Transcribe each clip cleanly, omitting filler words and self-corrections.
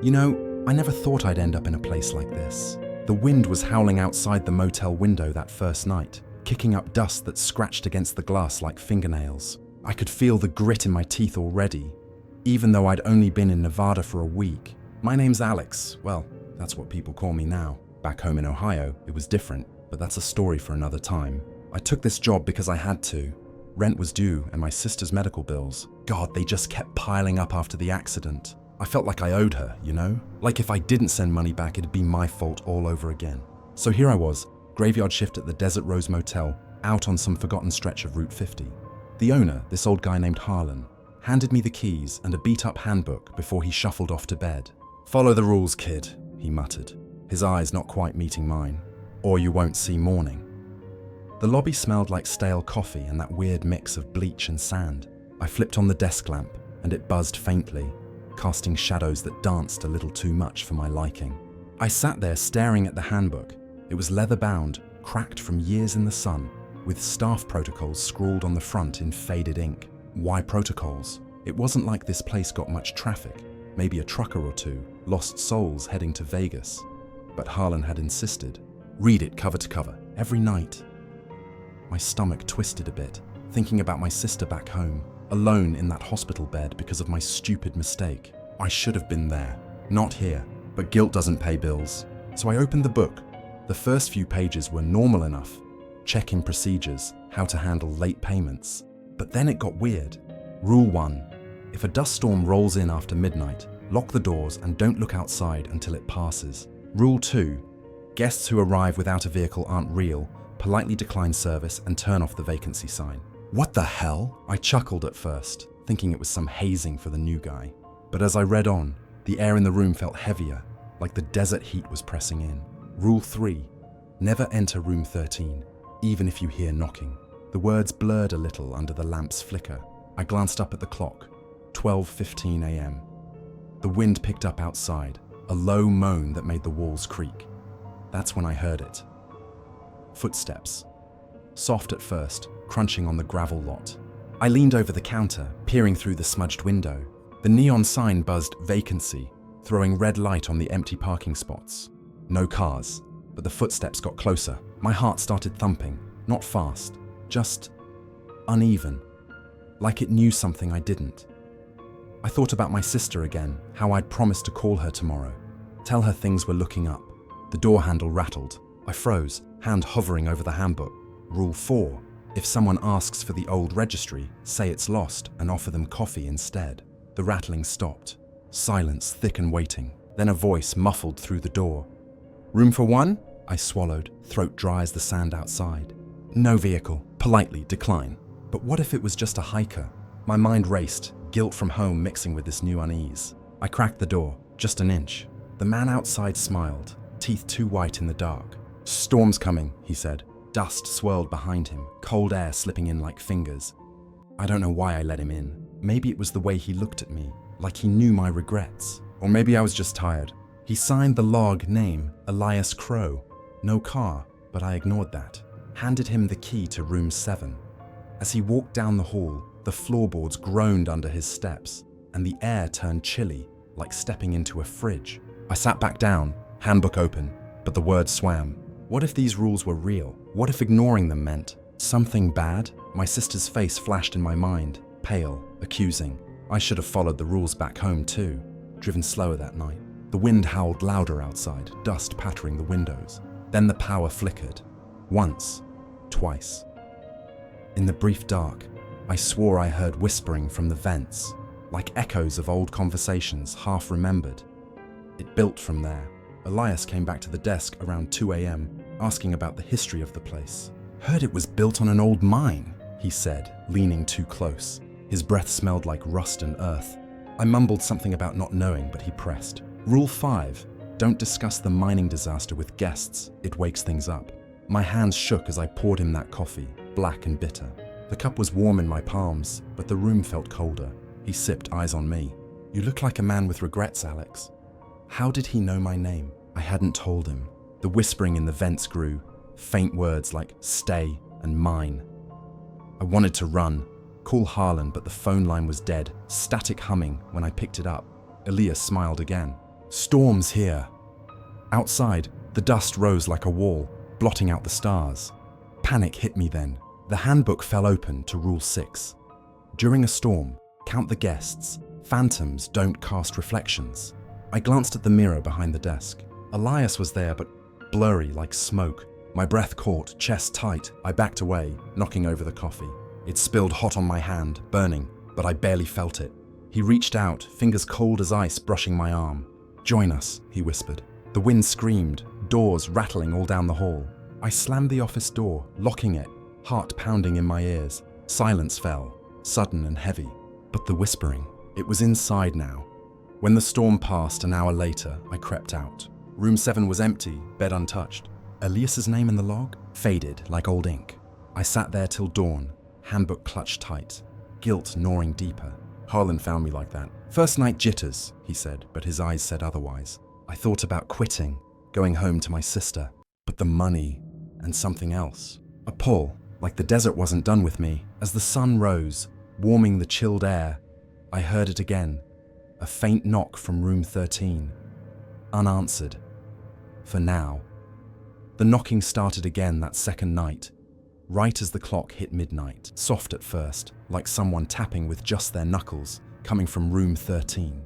You know, I never thought I'd end up in a place like this. The wind was howling outside the motel window that first night, kicking up dust that scratched against the glass like fingernails. I could feel the grit in my teeth already, even though I'd only been in Nevada for a week. My name's Alex. Well, that's what people call me now. Back home in Ohio, it was different, but that's a story for another time. I took this job because I had to. Rent was due and my sister's medical bills. God, they just kept piling up after the accident. I felt like I owed her, you know? Like if I didn't send money back, it'd be my fault all over again. So here I was, graveyard shift at the Desert Rose Motel, out on some forgotten stretch of Route 50. The owner, this old guy named Harlan, handed me the keys and a beat-up handbook before he shuffled off to bed. "Follow the rules, kid," he muttered, his eyes not quite meeting mine, "or you won't see morning." The lobby smelled like stale coffee and that weird mix of bleach and sand. I flipped on the desk lamp and it buzzed faintly, casting shadows that danced a little too much for my liking. I sat there staring at the handbook. It was leather-bound, cracked from years in the sun, with staff protocols scrawled on the front in faded ink. Why protocols? It wasn't like this place got much traffic, maybe a trucker or two, lost souls heading to Vegas. But Harlan had insisted. Read it cover to cover, every night. My stomach twisted a bit, thinking about my sister back home, alone in that hospital bed because of my stupid mistake. I should have been there, not here, but guilt doesn't pay bills. So I opened the book. The first few pages were normal enough. Check-in procedures, how to handle late payments. But then it got weird. Rule 1. If a dust storm rolls in after midnight, lock the doors and don't look outside until it passes. Rule 2. Guests who arrive without a vehicle aren't real, politely decline service and turn off the vacancy sign. What the hell? I chuckled at first, thinking it was some hazing for the new guy. But as I read on, the air in the room felt heavier, like the desert heat was pressing in. Rule 3. Never enter room 13, even if you hear knocking. The words blurred a little under the lamp's flicker. I glanced up at the clock. 12:15 a.m. The wind picked up outside, a low moan that made the walls creak. That's when I heard it. Footsteps. Soft at first, crunching on the gravel lot. I leaned over the counter, peering through the smudged window. The neon sign buzzed vacancy, throwing red light on the empty parking spots. No cars, but the footsteps got closer. My heart started thumping, not fast, just uneven, like it knew something I didn't. I thought about my sister again, how I'd promised to call her tomorrow, tell her things were looking up. The door handle rattled. I froze, hand hovering over the handbook. Rule 4. If someone asks for the old registry, say it's lost and offer them coffee instead. The rattling stopped. Silence thick and waiting. Then a voice muffled through the door. "Room for one?" I swallowed, throat dry as the sand outside. "No vehicle. Politely decline." But what if it was just a hiker? My mind raced, guilt from home mixing with this new unease. I cracked the door, just an inch. The man outside smiled, teeth too white in the dark. "Storm's coming," he said. Dust swirled behind him, cold air slipping in like fingers. I don't know why I let him in. Maybe it was the way he looked at me, like he knew my regrets. Or maybe I was just tired. He signed the log name, Elias Crow. No car, but I ignored that. Handed him the key to room 7. As he walked down the hall, the floorboards groaned under his steps, and the air turned chilly, like stepping into a fridge. I sat back down, handbook open, but the words swam. What if these rules were real? What if ignoring them meant something bad? My sister's face flashed in my mind, pale, accusing. I should have followed the rules back home too, driven slower that night. The wind howled louder outside, dust pattering the windows. Then the power flickered. Once, twice. In the brief dark, I swore I heard whispering from the vents, like echoes of old conversations half remembered. It built from there. Elias came back to the desk around 2 a.m, asking about the history of the place. "Heard it was built on an old mine," he said, leaning too close. His breath smelled like rust and earth. I mumbled something about not knowing, but he pressed. "Rule 5. Don't discuss the mining disaster with guests. It wakes things up." My hands shook as I poured him that coffee, black and bitter. The cup was warm in my palms, but the room felt colder. He sipped, eyes on me. "You look like a man with regrets, Alex." How did he know my name? I hadn't told him. The whispering in the vents grew, faint words like stay and mine. I wanted to run, call Harlan, but the phone line was dead, static humming when I picked it up. Elias smiled again. Storm's here. Outside, the dust rose like a wall, blotting out the stars. Panic hit me then. The handbook fell open to Rule 6. During a storm, count the guests. Phantoms don't cast reflections. I glanced at the mirror behind the desk. Elias was there, but blurry like smoke. My breath caught, chest tight. I backed away, knocking over the coffee. It spilled hot on my hand, burning, but I barely felt it. He reached out, fingers cold as ice brushing my arm. "Join us," he whispered. The wind screamed, doors rattling all down the hall. I slammed the office door, locking it, heart pounding in my ears. Silence fell, sudden and heavy. But the whispering, it was inside now. When the storm passed an hour later, I crept out. Room 7 was empty, bed untouched. Elias's name in the log? Faded like old ink. I sat there till dawn, handbook clutched tight, guilt gnawing deeper. Harlan found me like that. "First night jitters," he said, but his eyes said otherwise. I thought about quitting, going home to my sister. But the money and something else. A pull, like the desert wasn't done with me. As the sun rose, warming the chilled air, I heard it again. A faint knock from room 13. Unanswered. For now. The knocking started again that second night, right as the clock hit midnight. Soft at first, like someone tapping with just their knuckles, coming from room 13.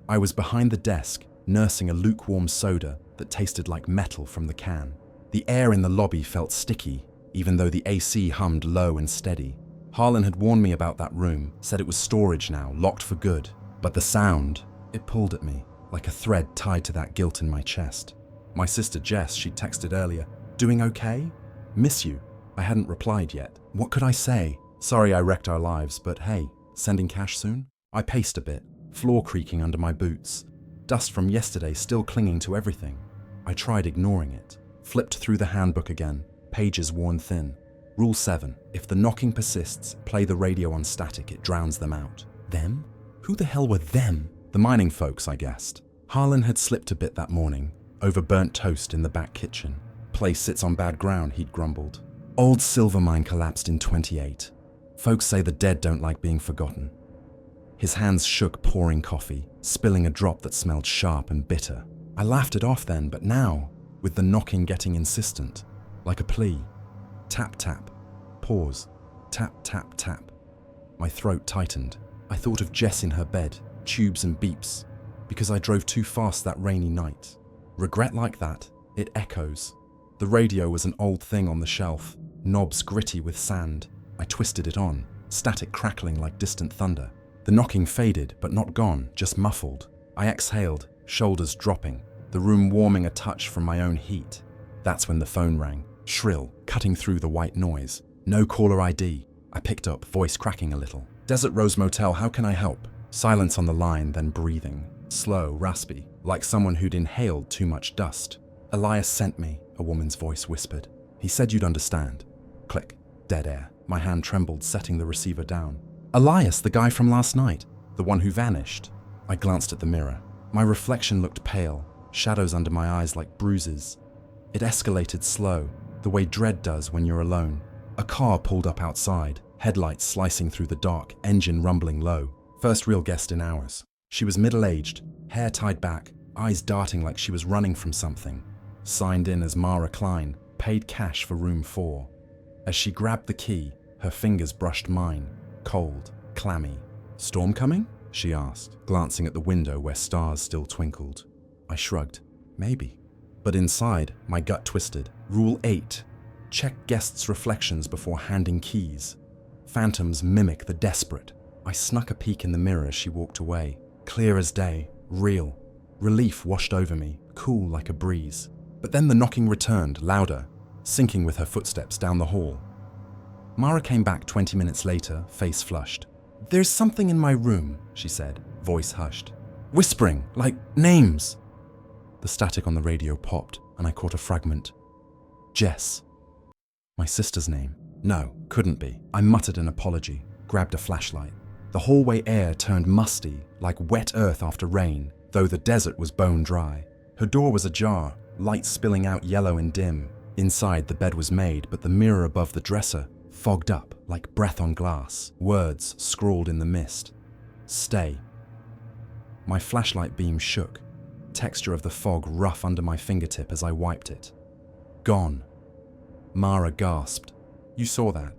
I was behind the desk, nursing a lukewarm soda that tasted like metal from the can. The air in the lobby felt sticky, even though the AC hummed low and steady. Harlan had warned me about that room, said it was storage now, locked for good. But the sound, it pulled at me, like a thread tied to that guilt in my chest. My sister Jess, she'd texted earlier, "Doing okay? Miss you." I hadn't replied yet. What could I say? Sorry I wrecked our lives, but hey, sending cash soon? I paced a bit, floor creaking under my boots. Dust from yesterday still clinging to everything. I tried ignoring it. Flipped through the handbook again, pages worn thin. Rule 7, if the knocking persists, play the radio on static, it drowns them out. Them? Who the hell were them? The mining folks, I guessed. Harlan had slipped a bit that morning, over burnt toast in the back kitchen. Place sits on bad ground, he'd grumbled. Old silver mine collapsed in 28. Folks say the dead don't like being forgotten. His hands shook pouring coffee, spilling a drop that smelled sharp and bitter. I laughed it off then, but now, with the knocking getting insistent, like a plea. Tap, tap. Pause. Tap, tap, tap. My throat tightened. I thought of Jess in her bed, tubes and beeps, because I drove too fast that rainy night. Regret like that, it echoes. The radio was an old thing on the shelf, knobs gritty with sand. I twisted it on, static crackling like distant thunder. The knocking faded, but not gone, just muffled. I exhaled, shoulders dropping, the room warming a touch from my own heat. That's when the phone rang, shrill, cutting through the white noise. No caller ID. I picked up, voice cracking a little. "Desert Rose Motel, how can I help?" Silence on the line, then breathing. Slow, raspy, like someone who'd inhaled too much dust. "Elias sent me," a woman's voice whispered. "He said you'd understand." Click. Dead air. My hand trembled, setting the receiver down. Elias, the guy from last night. The one who vanished. I glanced at the mirror. My reflection looked pale, shadows under my eyes like bruises. It escalated slow, the way dread does when you're alone. A car pulled up outside, headlights slicing through the dark, engine rumbling low. First real guest in hours. She was middle-aged, hair tied back, eyes darting like she was running from something. Signed in as Mara Klein, paid cash for room 4. As she grabbed the key, her fingers brushed mine, cold, clammy. "Storm coming?" she asked, glancing at the window where stars still twinkled. I shrugged. Maybe. But inside, my gut twisted. Rule 8. Check guests' reflections before handing keys. Phantoms mimic the desperate. I snuck a peek in the mirror as she walked away. Clear as day, real. Relief washed over me, cool like a breeze. But then the knocking returned, louder, syncing with her footsteps down the hall. Mara came back 20 minutes later, face flushed. "There's something in my room," she said, voice hushed. "Whispering, like names." The static on the radio popped, and I caught a fragment. Jess. My sister's name. No, couldn't be. I muttered an apology, grabbed a flashlight. The hallway air turned musty, like wet earth after rain, though the desert was bone dry. Her door was ajar, light spilling out yellow and dim. Inside, the bed was made, but the mirror above the dresser fogged up like breath on glass, words scrawled in the mist. "Stay." My flashlight beam shook. texture of the fog rough under my fingertip as I wiped it. Gone. Mara gasped. You saw that?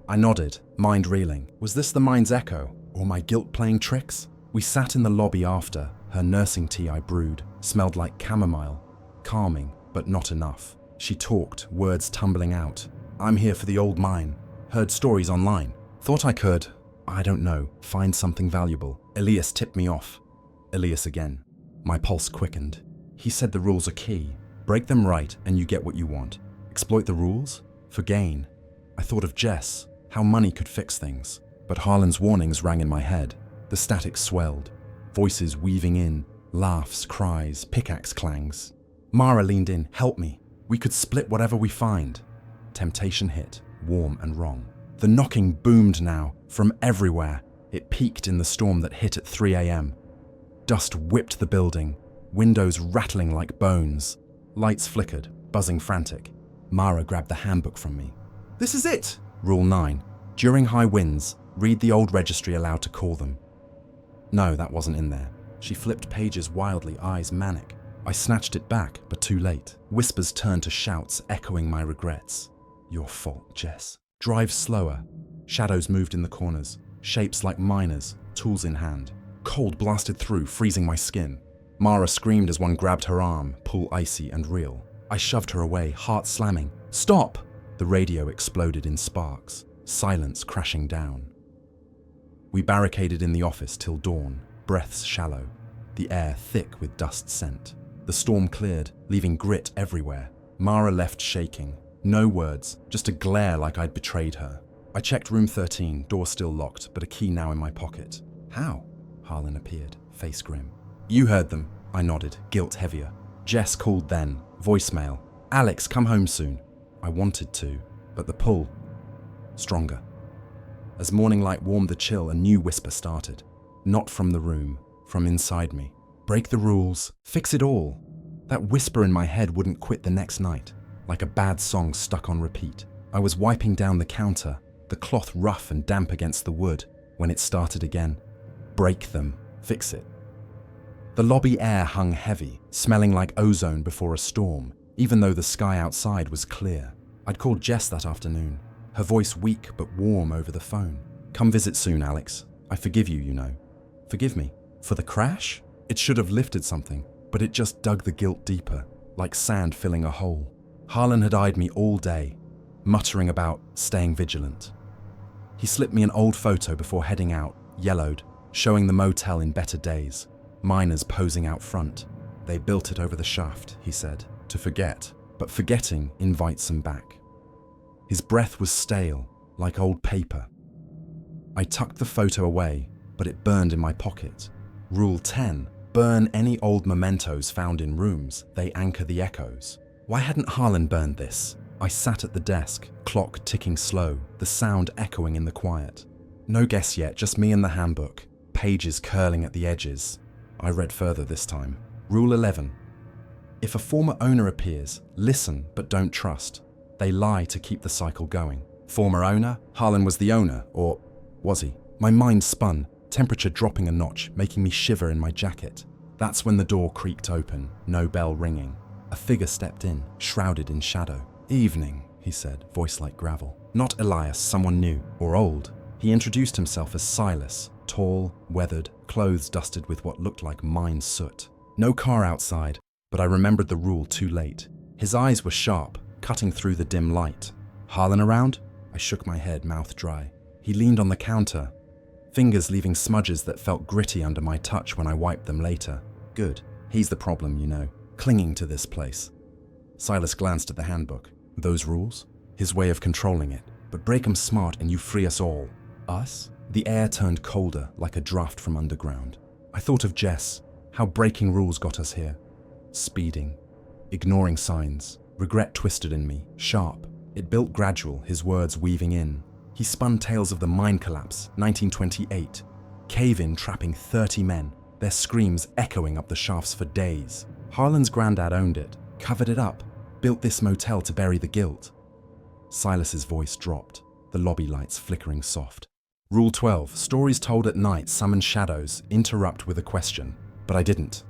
I nodded, mind reeling. Was this the mind's echo, or my guilt playing tricks? We sat in the lobby after. Her nursing tea I brewed smelled like chamomile. Calming, but not enough. She talked, words tumbling out. I'm here for the old mine. Heard stories online. Thought I could, I don't know, find something valuable. Elias tipped me off. Elias again. My pulse quickened. He said the rules are key. Break them right and you get what you want. Exploit the rules? For gain. I thought of Jess, how money could fix things. But Harlan's warnings rang in my head. The static swelled. Voices weaving in. Laughs, cries, pickaxe clangs. Mara leaned in. Help me. We could split whatever we find. Temptation hit, warm and wrong. The knocking boomed now, from everywhere. It peaked in the storm that hit at 3 a.m. Dust whipped the building, windows rattling like bones. Lights flickered, buzzing frantic. Mara grabbed the handbook from me. This is it! Rule 9. During high winds, read the old registry aloud to call them. No, that wasn't in there. She flipped pages wildly, eyes manic. I snatched it back, but too late. Whispers turned to shouts, echoing my regrets. Your fault, Jess. Drive slower. Shadows moved in the corners, shapes like miners, tools in hand. Cold blasted through, freezing my skin. Mara screamed as one grabbed her arm, pull icy and real. I shoved her away, heart slamming. Stop! The radio exploded in sparks, silence crashing down. We barricaded in the office till dawn, breaths shallow, the air thick with dust scent. The storm cleared, leaving grit everywhere. Mara left shaking. No words, just a glare like I'd betrayed her. I checked room 13, door still locked, but a key now in my pocket. How? Harlan appeared, face grim. You heard them, I nodded, guilt heavier. Jess called then, voicemail. Alex, come home soon. I wanted to, but the pull, stronger. As morning light warmed the chill, a new whisper started. Not from the room, from inside me. Break the rules, fix it all. That whisper in my head wouldn't quit the next night, like a bad song stuck on repeat. I was wiping down the counter, the cloth rough and damp against the wood, when it started again. Break them, fix it. The lobby air hung heavy, smelling like ozone before a storm, even though the sky outside was clear. I'd called Jess that afternoon, her voice weak but warm over the phone. Come visit soon, Alex. I forgive you, you know. Forgive me. For the crash? It should have lifted something, but it just dug the guilt deeper, like sand filling a hole. Harlan had eyed me all day, muttering about staying vigilant. He slipped me an old photo before heading out, yellowed, showing the motel in better days. Miners posing out front. They built it over the shaft, he said, to forget, but forgetting invites them back. His breath was stale, like old paper. I tucked the photo away, but it burned in my pocket. Rule 10. Burn any old mementos found in rooms. They anchor the echoes. Why hadn't Harlan burned this? I sat at the desk, clock ticking slow, the sound echoing in the quiet. No guess yet, just me and the handbook, pages curling at the edges. I read further this time. Rule 11. If a former owner appears, listen but don't trust. They lie to keep the cycle going. Former owner? Harlan was the owner, or was he? My mind spun, temperature dropping a notch, making me shiver in my jacket. That's when the door creaked open, no bell ringing. A figure stepped in, shrouded in shadow. Evening, he said, voice like gravel. Not Elias, someone new, or old. He introduced himself as Silas, tall, weathered, clothes dusted with what looked like mine soot. No car outside, but I remembered the rule too late. His eyes were sharp, cutting through the dim light. Harlan around? I shook my head, mouth dry. He leaned on the counter, fingers leaving smudges that felt gritty under my touch when I wiped them later. Good. He's the problem, you know, clinging to this place. Silas glanced at the handbook. Those rules? His way of controlling it. But break 'em smart and you free us all. Us? The air turned colder, like a draft from underground. I thought of Jess, how breaking rules got us here. Speeding, ignoring signs, regret twisted in me, sharp. It built gradual, his words weaving in. He spun tales of the mine collapse, 1928. Cave-in trapping 30 men, their screams echoing up the shafts for days. Harlan's granddad owned it, covered it up, built this motel to bury the guilt. Silas's voice dropped, the lobby lights flickering soft. Rule 12, stories told at night summon shadows, interrupt with a question. But I didn't.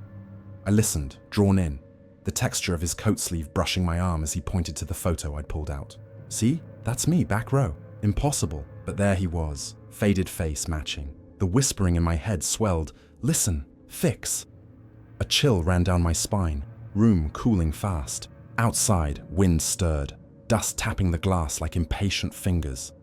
I listened, drawn in, the texture of his coat sleeve brushing my arm as he pointed to the photo I'd pulled out. See? That's me, back row. Impossible. But there he was, faded face matching. The whispering in my head swelled. Listen, fix. A chill ran down my spine, room cooling fast. Outside, wind stirred, dust tapping the glass like impatient fingers.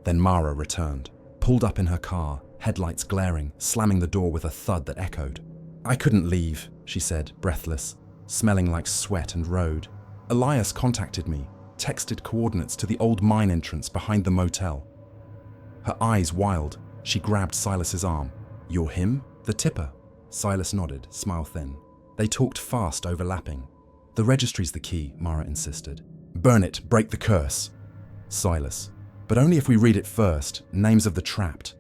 Then Mara returned, pulled up in her car, headlights glaring, slamming the door with a thud that echoed. I couldn't leave, she said, breathless, smelling like sweat and road. Elias contacted me, texted coordinates to the old mine entrance behind the motel. Her eyes wild, she grabbed Silas's arm. You're him? The tipper? Silas nodded, smile thin. They talked fast, overlapping. The registry's the key, Mara insisted. Burn it, break the curse. Silas. But only if we read it first, names of the trapped.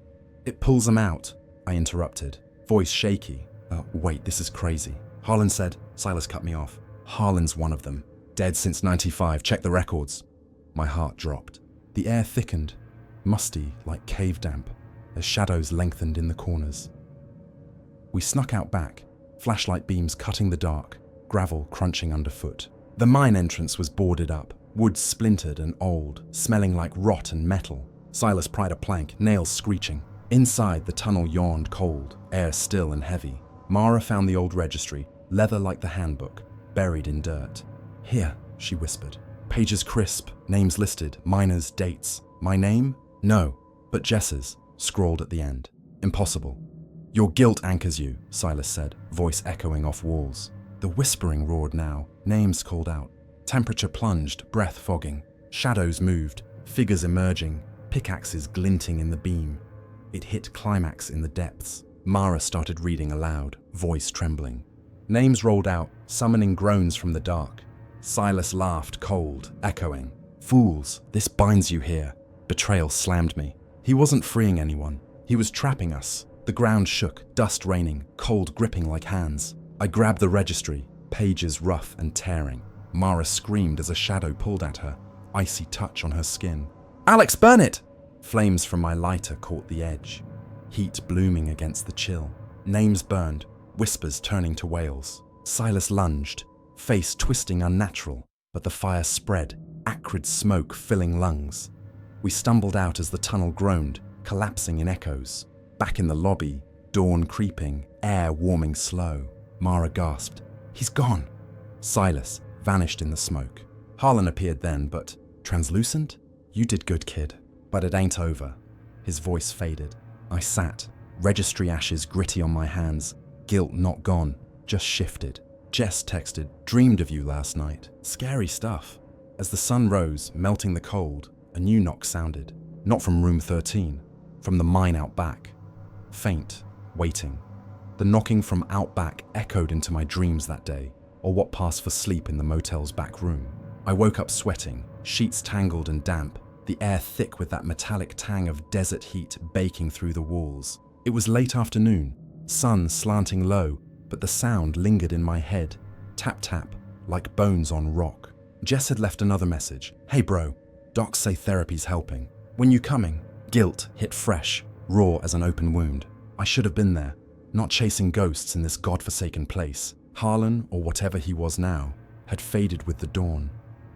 It pulls them out, I interrupted, voice shaky. Wait, this is crazy. Harlan said. Silas cut me off. Harlan's one of them. Dead since 95, check the records. My heart dropped. The air thickened, musty like cave damp, as shadows lengthened in the corners. We snuck out back, flashlight beams cutting the dark, gravel crunching underfoot. The mine entrance was boarded up, wood splintered and old, smelling like rot and metal. Silas pried a plank, nails screeching. Inside, the tunnel yawned cold, air still and heavy. Mara found the old registry, leather like the handbook, buried in dirt. Here, she whispered. Pages crisp, names listed, miners, dates. My name? No, but Jess's, scrawled at the end. Impossible. Your guilt anchors you, Silas said, voice echoing off walls. The whispering roared now, names called out. Temperature plunged, breath fogging. Shadows moved, figures emerging, pickaxes glinting in the beam. It hit climax in the depths. Mara started reading aloud, voice trembling. Names rolled out, summoning groans from the dark. Silas laughed, cold, echoing. Fools, this binds you here. Betrayal slammed me. He wasn't freeing anyone. He was trapping us. The ground shook, dust raining, cold gripping like hands. I grabbed the registry, pages rough and tearing. Mara screamed as a shadow pulled at her, icy touch on her skin. Alex, burn it! Flames from my lighter caught the edge. Heat blooming against the chill. Names burned, whispers turning to wails. Silas lunged, face twisting unnatural, but the fire spread, acrid smoke filling lungs. We stumbled out as the tunnel groaned, collapsing in echoes. Back in the lobby, dawn creeping, air warming slow. Mara gasped. He's gone. Silas vanished in the smoke. Harlan appeared then, but translucent? You did good, kid. But it ain't over. His voice faded. I sat, registry ashes gritty on my hands, guilt not gone, just shifted. Jess texted, dreamed of you last night. Scary stuff. As the sun rose, melting the cold, a new knock sounded. Not from room 13, from the mine out back. Faint, waiting. The knocking from out back echoed into my dreams that day, or what passed for sleep in the motel's back room. I woke up sweating, sheets tangled and damp, the air thick with that metallic tang of desert heat baking through the walls. It was late afternoon, sun slanting low, but the sound lingered in my head. Tap tap, like bones on rock. Jess had left another message. Hey bro, docs say therapy's helping. When you coming? Guilt hit fresh, raw as an open wound. I should have been there, not chasing ghosts in this godforsaken place. Harlan, or whatever he was now, had faded with the dawn,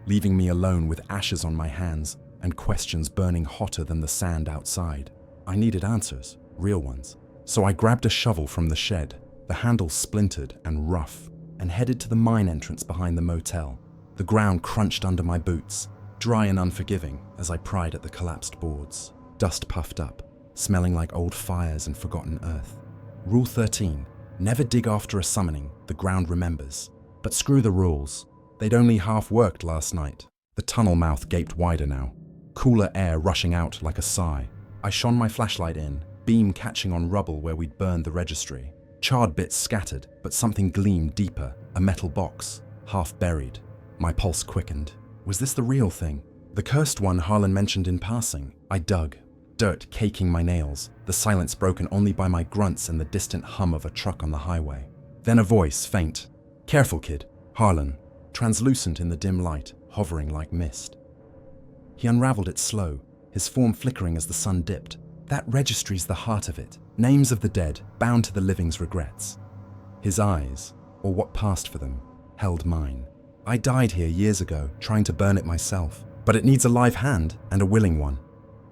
leaving me alone with ashes on my hands and questions burning hotter than the sand outside. I needed answers, real ones. So I grabbed a shovel from the shed, the handle splintered and rough, and headed to the mine entrance behind the motel. The ground crunched under my boots, dry and unforgiving as I pried at the collapsed boards. Dust puffed up, smelling like old fires and forgotten earth. Rule 13, never dig after a summoning, the ground remembers. But screw the rules, they'd only half worked last night. The tunnel mouth gaped wider now, cooler air rushing out like a sigh. I shone my flashlight in, beam catching on rubble where we'd burned the registry. Charred bits scattered, but something gleamed deeper, a metal box, half buried. My pulse quickened. Was this the real thing? The cursed one Harlan mentioned in passing. I dug, dirt caking my nails, the silence broken only by my grunts and the distant hum of a truck on the highway. Then a voice, faint. Careful, kid. Harlan, translucent in the dim light, hovering like mist. He unraveled it slow, his form flickering as the sun dipped. That registry's the heart of it. Names of the dead, bound to the living's regrets. His eyes, or what passed for them, held mine. I died here years ago, trying to burn it myself, but it needs a live hand and a willing one.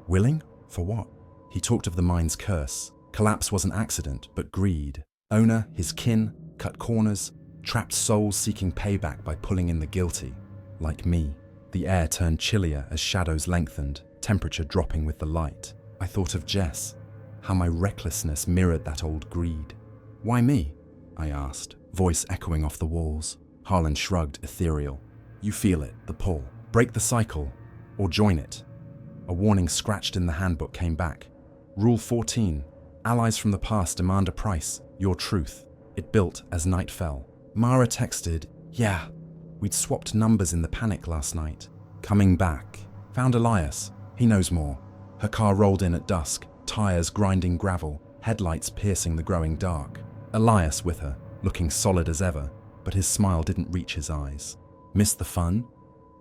Willing? For what? He talked of the mine's curse. Collapse wasn't accident, but greed. Owner, his kin, cut corners, trapped souls seeking payback by pulling in the guilty. Like me. The air turned chillier as shadows lengthened, temperature dropping with the light. I thought of Jess, how my recklessness mirrored that old greed. Why me? I asked, voice echoing off the walls. Harlan shrugged, ethereal. You feel it, the pull. Break the cycle, or join it. A warning scratched in the handbook came back. Rule 14. Allies from the past demand a price, your truth. It built as night fell. Mara texted, yeah, we'd swapped numbers in the panic last night. Coming back. Found Elias. He knows more. Her car rolled in at dusk, tires grinding gravel, headlights piercing the growing dark. Elias with her, looking solid as ever, but his smile didn't reach his eyes. Missed the fun?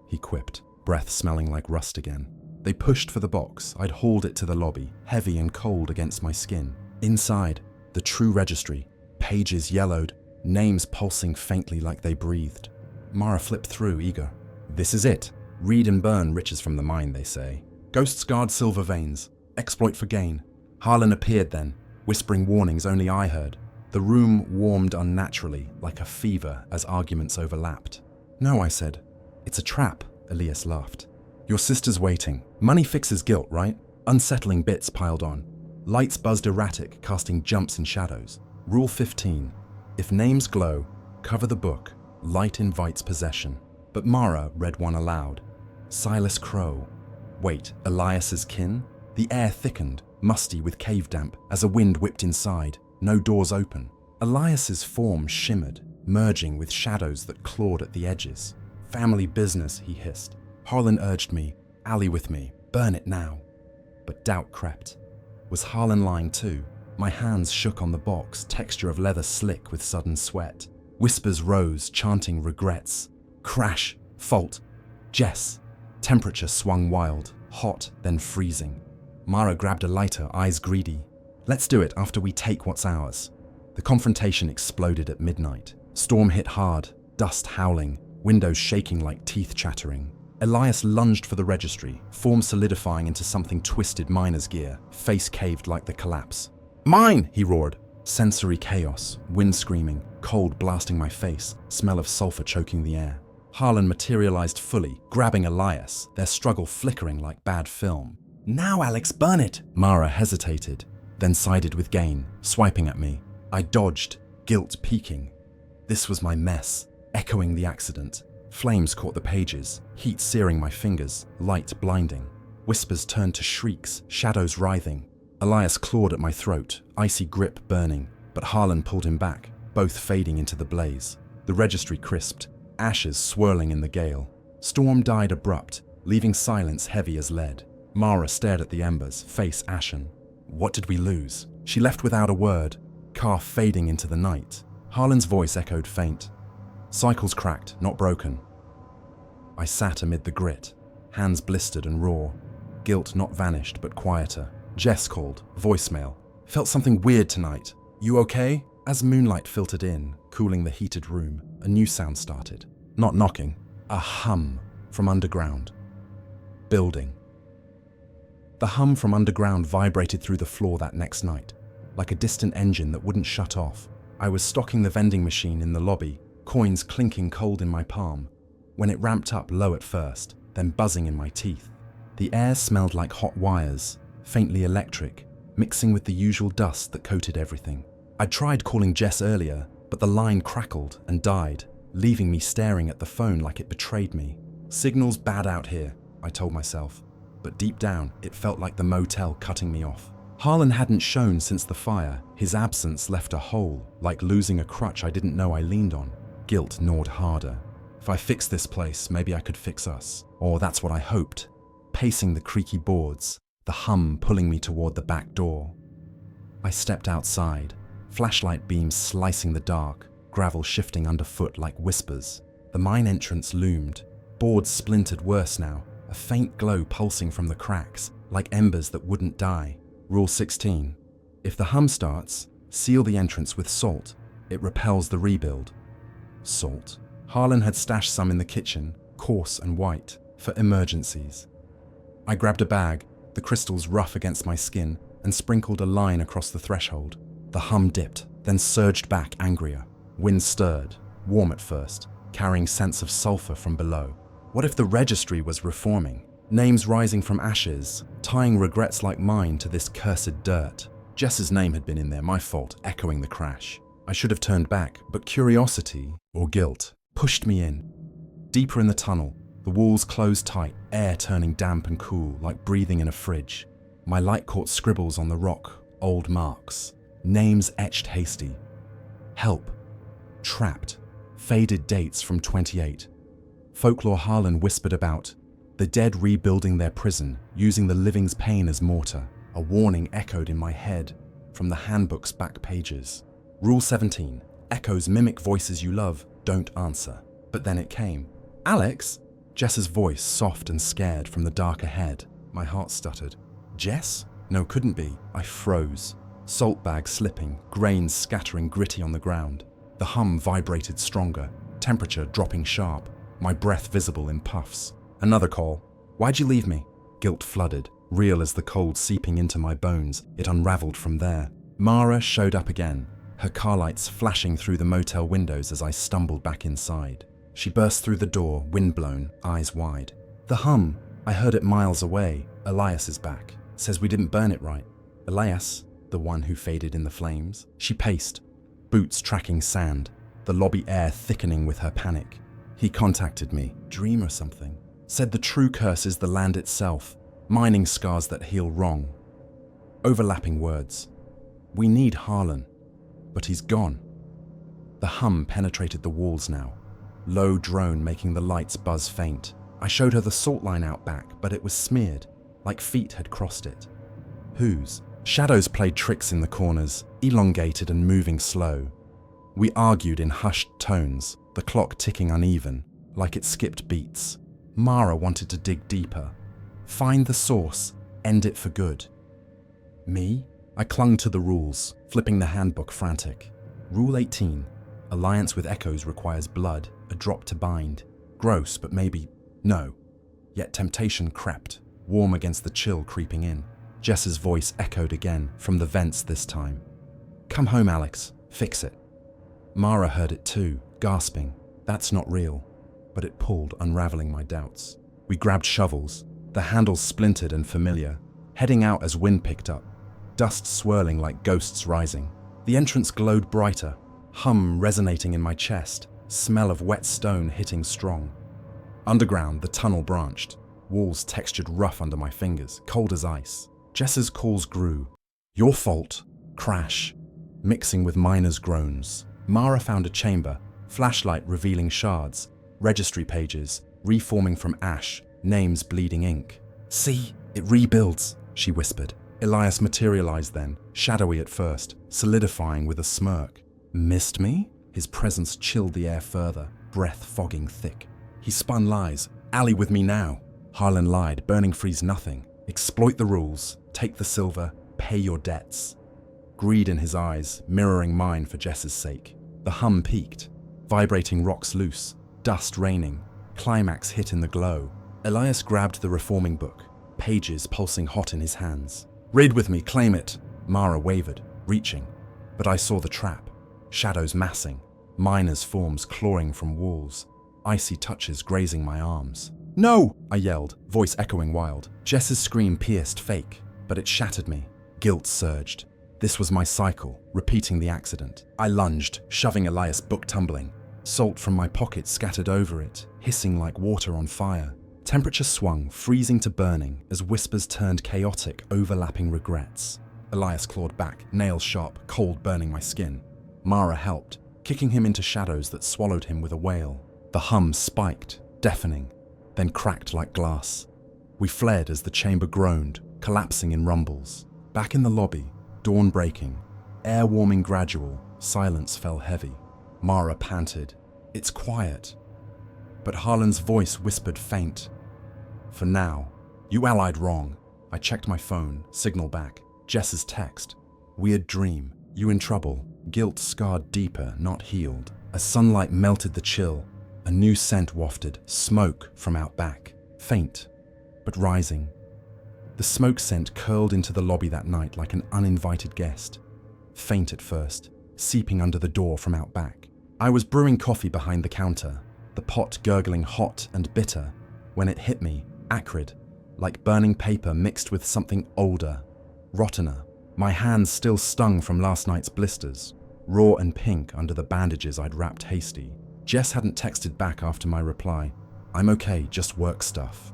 He quipped, breath smelling like rust again. They pushed for the box. I'd hauled it to the lobby, heavy and cold against my skin. Inside, the true registry, pages yellowed, names pulsing faintly like they breathed. Mara flipped through, eager. This is it. Read and burn riches from the mine, they say. Ghosts guard silver veins. Exploit for gain. Harlan appeared then, whispering warnings only I heard. The room warmed unnaturally, like a fever, as arguments overlapped. No, I said. It's a trap, Elias laughed. Your sister's waiting. Money fixes guilt, right? Unsettling bits piled on. Lights buzzed erratic, casting jumps in shadows. Rule 15. If names glow, cover the book. Light invites possession. But Mara read one aloud. Silas Crow. Wait, Elias's kin? The air thickened, musty with cave damp, as a wind whipped inside. No doors open. Elias's form shimmered, merging with shadows that clawed at the edges. Family business, he hissed. Harlan urged me, ally with me, burn it now. But doubt crept. Was Harlan lying too? My hands shook on the box, texture of leather slick with sudden sweat. Whispers rose, chanting regrets. Crash, fault, Jess. Temperature swung wild, hot, then freezing. Mara grabbed a lighter, eyes greedy. Let's do it after we take what's ours. The confrontation exploded at midnight. Storm hit hard, dust howling, windows shaking like teeth chattering. Elias lunged for the registry, form solidifying into something twisted miner's gear, face caved like the collapse. Mine, he roared. Sensory chaos, wind screaming, cold blasting my face, smell of sulfur choking the air. Harlan materialized fully, grabbing Elias, their struggle flickering like bad film. Now, Alex, burn it! Mara hesitated, then sided with Gain, swiping at me. I dodged, guilt peaking. This was my mess, echoing the accident. Flames caught the pages, heat searing my fingers, light blinding. Whispers turned to shrieks, shadows writhing. Elias clawed at my throat, icy grip burning, but Harlan pulled him back, both fading into the blaze. The registry crisped, ashes swirling in the gale. Storm died abrupt, leaving silence heavy as lead. Mara stared at the embers, face ashen. What did we lose? She left without a word, car fading into the night. Harlan's voice echoed faint. Cycles cracked, not broken. I sat amid the grit, hands blistered and raw. Guilt not vanished, but quieter. Jess called, voicemail. Felt something weird tonight. You okay? As moonlight filtered in, cooling the heated room, a new sound started. Not knocking, a hum from underground. Building. The hum from underground vibrated through the floor that next night, like a distant engine that wouldn't shut off. I was stocking the vending machine in the lobby, coins clinking cold in my palm, when it ramped up low at first, then buzzing in my teeth. The air smelled like hot wires, faintly electric, mixing with the usual dust that coated everything. I'd tried calling Jess earlier, but the line crackled and died, leaving me staring at the phone like it betrayed me. Signal's bad out here, I told myself, but deep down it felt like the motel cutting me off. Harlan hadn't shown since the fire. His absence left a hole, like losing a crutch I didn't know I leaned on. Guilt gnawed harder. If I fixed this place, maybe I could fix us. Or that's what I hoped. Pacing the creaky boards, the hum pulling me toward the back door. I stepped outside, flashlight beams slicing the dark, gravel shifting underfoot like whispers. The mine entrance loomed, boards splintered worse now, a faint glow pulsing from the cracks, like embers that wouldn't die. Rule 16. If the hum starts, seal the entrance with salt. It repels the rebuild. Salt. Harlan had stashed some in the kitchen, coarse and white, for emergencies. I grabbed a bag, the crystals rough against my skin, and sprinkled a line across the threshold. The hum dipped, then surged back angrier. Wind stirred, warm at first, carrying scents of sulfur from below. What if the registry was reforming? Names rising from ashes, tying regrets like mine to this cursed dirt. Jess's name had been in there, my fault, echoing the crash. I should have turned back, but curiosity, or guilt, pushed me in. Deeper in the tunnel, the walls closed tight, air turning damp and cool, like breathing in a fridge. My light caught scribbles on the rock, old marks. Names etched hasty. Help. Trapped. Faded dates from 28. Folklore Harlan whispered about. The dead rebuilding their prison, using the living's pain as mortar. A warning echoed in my head from the handbook's back pages. Rule 17. Echoes mimic voices you love, don't answer. But then it came. Alex? Jess's voice, soft and scared from the dark ahead. My heart stuttered. Jess? No, couldn't be. I froze. Salt bag slipping, grains scattering gritty on the ground. The hum vibrated stronger, temperature dropping sharp, my breath visible in puffs. Another call. Why'd you leave me? Guilt flooded, real as the cold seeping into my bones. It unraveled from there. Mara showed up again, her car lights flashing through the motel windows as I stumbled back inside. She burst through the door, windblown, eyes wide. The hum, I heard it miles away. Elias is back. Says we didn't burn it right. Elias, the one who faded in the flames. She paced, boots tracking sand, the lobby air thickening with her panic. He contacted me, dream or something. Said the true curse is the land itself, mining scars that heal wrong. Overlapping words. We need Harlan, but he's gone. The hum penetrated the walls now. Low drone making the lights buzz faint. I showed her the salt line out back, but it was smeared, like feet had crossed it. Whose? Shadows played tricks in the corners, elongated and moving slow. We argued in hushed tones, the clock ticking uneven, like it skipped beats. Mara wanted to dig deeper. Find the source, end it for good. Me? I clung to the rules, flipping the handbook frantic. Rule 18. Alliance with echoes requires blood, a drop to bind. Gross, but maybe no. Yet temptation crept, warm against the chill creeping in. Jess's voice echoed again, from the vents this time. Come home, Alex. Fix it. Mara heard it too, gasping. That's not real. But it pulled, unraveling my doubts. We grabbed shovels, the handles splintered and familiar, heading out as wind picked up, dust swirling like ghosts rising. The entrance glowed brighter, hum resonating in my chest, smell of wet stone hitting strong. Underground, the tunnel branched, walls textured rough under my fingers, cold as ice. Jess's calls grew. Your fault. Crash. Mixing with miners' groans. Mara found a chamber, flashlight revealing shards, registry pages, reforming from ash, names bleeding ink. See, it rebuilds, she whispered. Elias materialized then, shadowy at first, solidifying with a smirk. Missed me? His presence chilled the air further, breath fogging thick. He spun lies. Ally with me now. Harlan lied, burning free's nothing. Exploit the rules, take the silver, pay your debts. Greed in his eyes, mirroring mine for Jess's sake. The hum peaked, vibrating rocks loose, dust raining, climax hit in the glow. Elias grabbed the reforming book, pages pulsing hot in his hands. Read with me, claim it. Mara wavered, reaching. But I saw the trap, shadows massing, miners' forms clawing from walls, icy touches grazing my arms. No! I yelled, voice echoing wild. Jess's scream pierced fake, but it shattered me. Guilt surged. This was my cycle, repeating the accident. I lunged, shoving Elias' book tumbling. Salt from my pocket scattered over it, hissing like water on fire. Temperature swung, freezing to burning, as whispers turned chaotic, overlapping regrets. Elias clawed back, nails sharp, cold burning my skin. Mara helped, kicking him into shadows that swallowed him with a wail. The hum spiked, deafening, then cracked like glass. We fled as the chamber groaned, collapsing in rumbles. Back in the lobby, dawn breaking, air warming gradual, silence fell heavy. Mara panted. It's quiet. But Harlan's voice whispered faint. For now, you allied wrong. I checked my phone, signal back. Jess's text. Weird dream. You in trouble. Guilt scarred deeper, not healed. As sunlight melted the chill, a new scent wafted, smoke from out back, faint, but rising. The smoke scent curled into the lobby that night like an uninvited guest, faint at first, seeping under the door from out back. I was brewing coffee behind the counter, the pot gurgling hot and bitter, when it hit me, acrid, like burning paper mixed with something older, rottener. My hands still stung from last night's blisters, raw and pink under the bandages I'd wrapped hasty. Jess hadn't texted back after my reply. I'm okay, just work stuff.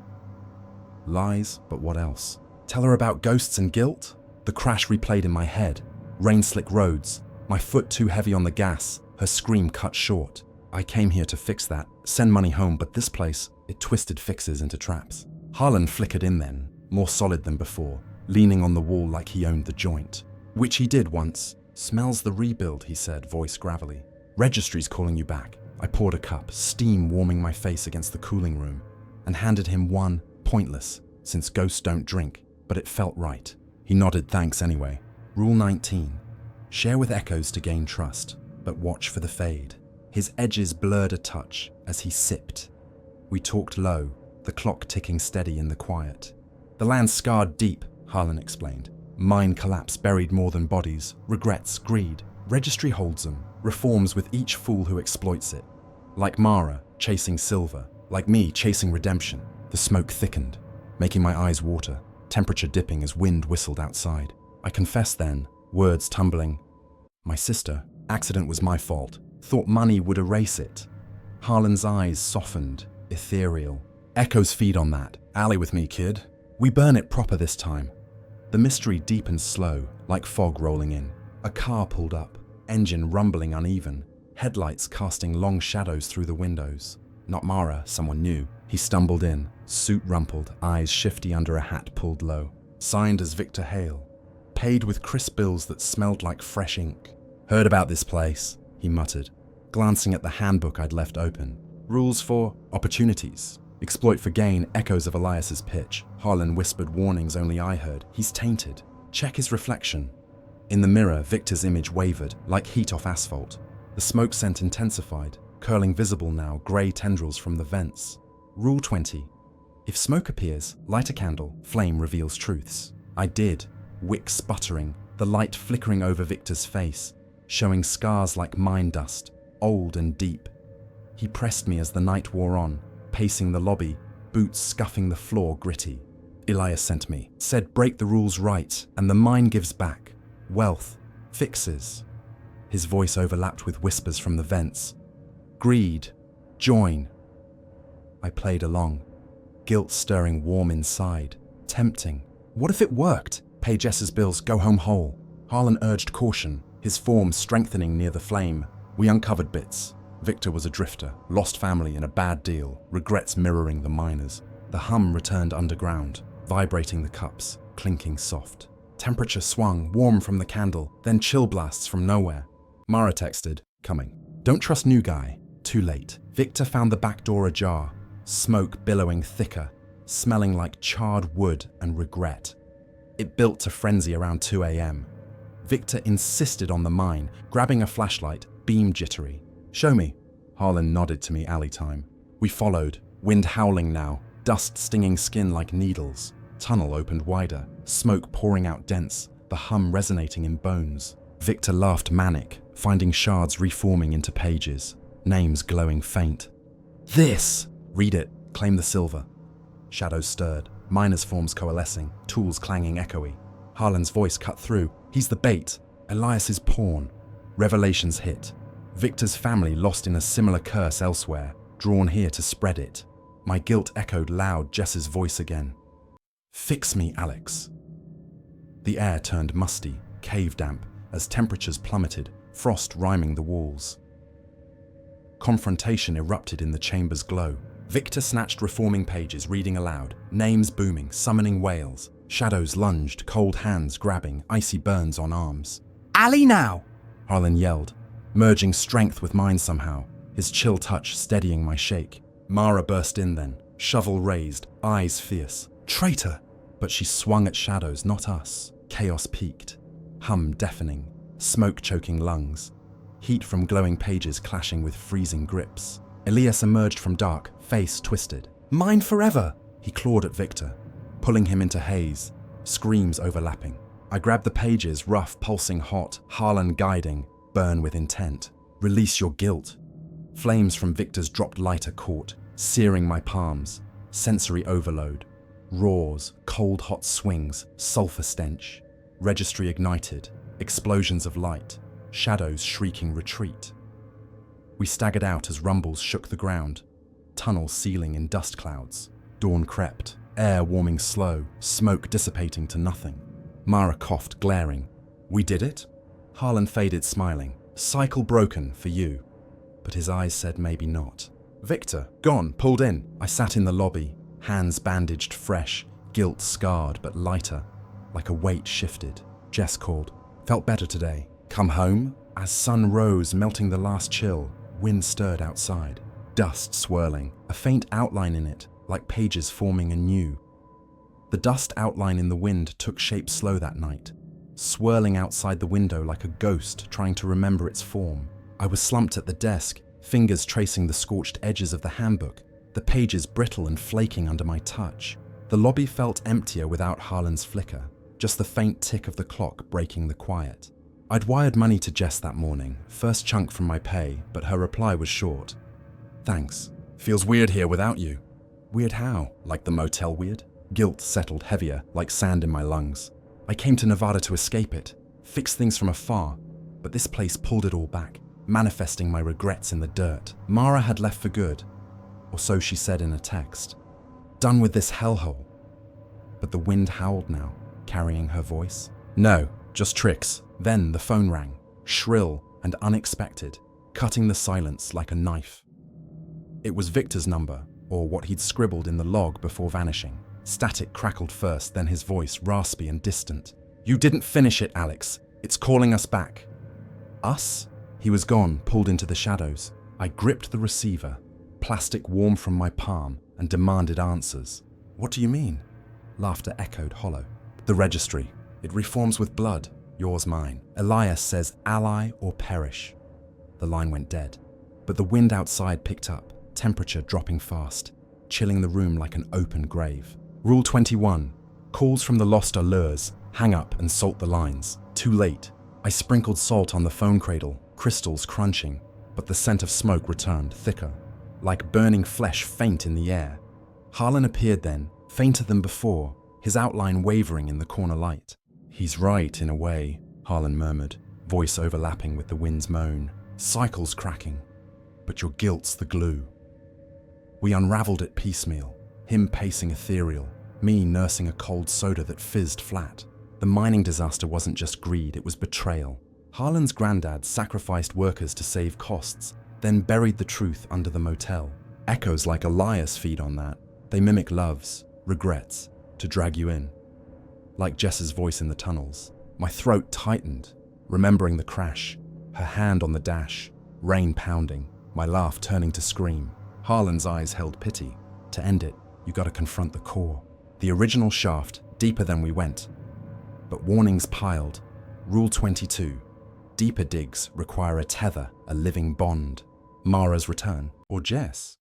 Lies, but what else? Tell her about ghosts and guilt? The crash replayed in my head. Rain-slick roads, my foot too heavy on the gas, her scream cut short. I came here to fix that, send money home, but this place, it twisted fixes into traps. Harlan flickered in then, more solid than before, leaning on the wall like he owned the joint. Which he did once. Smells the rebuild, he said, voice gravelly. Registry's calling you back. I poured a cup, steam warming my face against the cooling room, and handed him one, pointless, since ghosts don't drink, but it felt right. He nodded thanks anyway. Rule 19. Share with echoes to gain trust, but watch for the fade. His edges blurred a touch as he sipped. We talked low, the clock ticking steady in the quiet. The land scarred deep, Harlan explained. Mind collapse buried more than bodies, regrets, greed. Registry holds them, reforms with each fool who exploits it. Like Mara, chasing silver. Like me, chasing redemption. The smoke thickened, making my eyes water, temperature dipping as wind whistled outside. I confessed then, words tumbling. My sister, accident was my fault. Thought money would erase it. Harlan's eyes softened, ethereal. Echoes feed on that. Alley with me, kid. We burn it proper this time. The mystery deepened slow, like fog rolling in. A car pulled up, engine rumbling uneven, headlights casting long shadows through the windows. Not Mara, someone new. He stumbled in, suit rumpled, eyes shifty under a hat pulled low. Signed as Victor Hale. Paid with crisp bills that smelled like fresh ink. Heard about this place, he muttered, glancing at the handbook I'd left open. Rules for opportunities. Exploit for gain, echoes of Elias's pitch. Harlan whispered warnings only I heard. He's tainted. Check his reflection. In the mirror, Victor's image wavered, like heat off asphalt. The smoke scent intensified, curling visible now, grey tendrils from the vents. Rule 20. If smoke appears, light a candle, flame reveals truths. I did, wick sputtering, the light flickering over Victor's face, showing scars like mine dust, old and deep. He pressed me as the night wore on, pacing the lobby, boots scuffing the floor gritty. Elias sent me, said break the rules right, and the mine gives back. Wealth, fixes. His voice overlapped with whispers from the vents. Greed, join. I played along, guilt stirring warm inside, tempting. What if it worked? Pay Jess's bills, go home whole. Harlan urged caution, his form strengthening near the flame. We uncovered bits. Victor was a drifter, lost family in a bad deal, regrets mirroring the miners. The hum returned underground, vibrating the cups, clinking soft. Temperature swung, warm from the candle, then chill blasts from nowhere. Mara texted, coming. Don't trust new guy. Too late. Victor found the back door ajar, smoke billowing thicker, smelling like charred wood and regret. It built to frenzy around 2 a.m. Victor insisted on the mine, grabbing a flashlight, beam jittery. Show me. Harlan nodded to me alley time. We followed, wind howling now, dust stinging skin like needles. Tunnel opened wider, smoke pouring out dense, the hum resonating in bones. Victor laughed manic, finding shards reforming into pages, names glowing faint. This! Read it, claim the silver. Shadows stirred, miners' forms coalescing, tools clanging echoey. Harlan's voice cut through. He's the bait, Elias's pawn. Revelations hit. Victor's family lost in a similar curse elsewhere, drawn here to spread it. My guilt echoed loud Jess's voice again. Fix me, Alex. The air turned musty, cave damp, as temperatures plummeted, frost rhyming the walls. Confrontation erupted in the chamber's glow. Victor snatched reforming pages, reading aloud, names booming, summoning wails. Shadows lunged, cold hands grabbing, icy burns on arms. Alley now! Harlan yelled, merging strength with mine somehow, his chill touch steadying my shake. Mara burst in then, shovel raised, eyes fierce. Traitor! But she swung at shadows, not us. Chaos peaked. Hum deafening, smoke choking lungs. heat from glowing pages clashing with freezing grips. Elias emerged from dark, face twisted. "Mine forever!" He clawed at Victor, pulling him into haze, screams overlapping. I grabbed the pages, rough, pulsing hot, Harlan guiding, burn with intent. "Release your guilt." Flames from Victor's dropped lighter caught, searing my palms. Sensory overload. Roars, cold hot swings, sulfur stench. Registry ignited, explosions of light, shadows shrieking retreat. We staggered out as rumbles shook the ground, tunnel sealing in dust clouds. Dawn crept, air warming slow, smoke dissipating to nothing. Mara coughed, glaring. "We did it?" Harlan faded, smiling. "Cycle broken for you." But his eyes said maybe not. "Victor, gone, pulled in." I sat in the lobby, hands bandaged fresh, guilt scarred but lighter, like a weight shifted. Jess called. "Felt better today." "Come home?" As sun rose, melting the last chill, wind stirred outside. Dust swirling, a faint outline in it, like pages forming anew. The dust outline in the wind took shape slow that night, swirling outside the window like a ghost trying to remember its form. I was slumped at the desk, fingers tracing the scorched edges of the handbook, the pages brittle and flaking under my touch. The lobby felt emptier without Harlan's flicker, just the faint tick of the clock breaking the quiet. I'd wired money to Jess that morning, first chunk from my pay, but her reply was short. "Thanks. Feels weird here without you." "Weird how? Like the motel weird?" Guilt settled heavier, like sand in my lungs. I came to Nevada to escape it, fix things from afar, but this place pulled it all back, manifesting my regrets in the dirt. Mara had left for good, or so she said in a text. Done with this hellhole. But the wind howled now, carrying her voice. "No, just tricks." Then the phone rang, shrill and unexpected, cutting the silence like a knife. It was Victor's number, or what he'd scribbled in the log before vanishing. Static crackled first, then his voice, raspy and distant. "You didn't finish it, Alex. It's calling us back." "Us?" He was gone, pulled into the shadows. I gripped the receiver, plastic warm from my palm, and demanded answers. "What do you mean?" Laughter echoed hollow. "The registry. It reforms with blood. Yours, mine. Elias says ally or perish." The line went dead, but the wind outside picked up, temperature dropping fast, chilling the room like an open grave. Rule 21. Calls from the lost are lures. Hang up and salt the lines. Too late. I sprinkled salt on the phone cradle, crystals crunching, but the scent of smoke returned, thicker, like burning flesh faint in the air. Harlan appeared then, fainter than before, his outline wavering in the corner light. "He's right, in a way," Harlan murmured, voice overlapping with the wind's moan. "Cycles cracking, but your guilt's the glue." We unraveled it piecemeal, him pacing ethereal, me nursing a cold soda that fizzed flat. The mining disaster wasn't just greed, it was betrayal. Harlan's granddad sacrificed workers to save costs, then buried the truth under the motel. Echoes like Elias feed on that. They mimic loves, regrets, to drag you in. Like Jess's voice in the tunnels. My throat tightened, remembering the crash, her hand on the dash, rain pounding, my laugh turning to scream. Harlan's eyes held pity. To end it, you gotta confront the core. The original shaft, deeper than we went. But warnings piled. Rule 22. Deeper digs require a tether, a living bond. Mara's return, or Jess?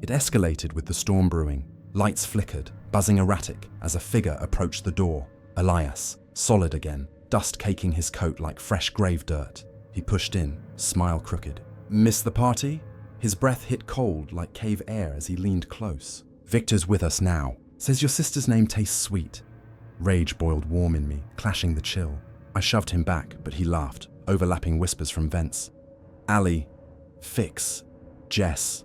It escalated with the storm brewing. Lights flickered, buzzing erratic as a figure approached the door. Elias, solid again, dust caking his coat like fresh grave dirt. He pushed in, smile crooked. "Miss the party?" His breath hit cold like cave air as he leaned close. "Victor's with us now. Says your sister's name tastes sweet." Rage boiled warm in me, clashing the chill. I shoved him back, but he laughed, overlapping whispers from vents. "Ali, Fix, Jess."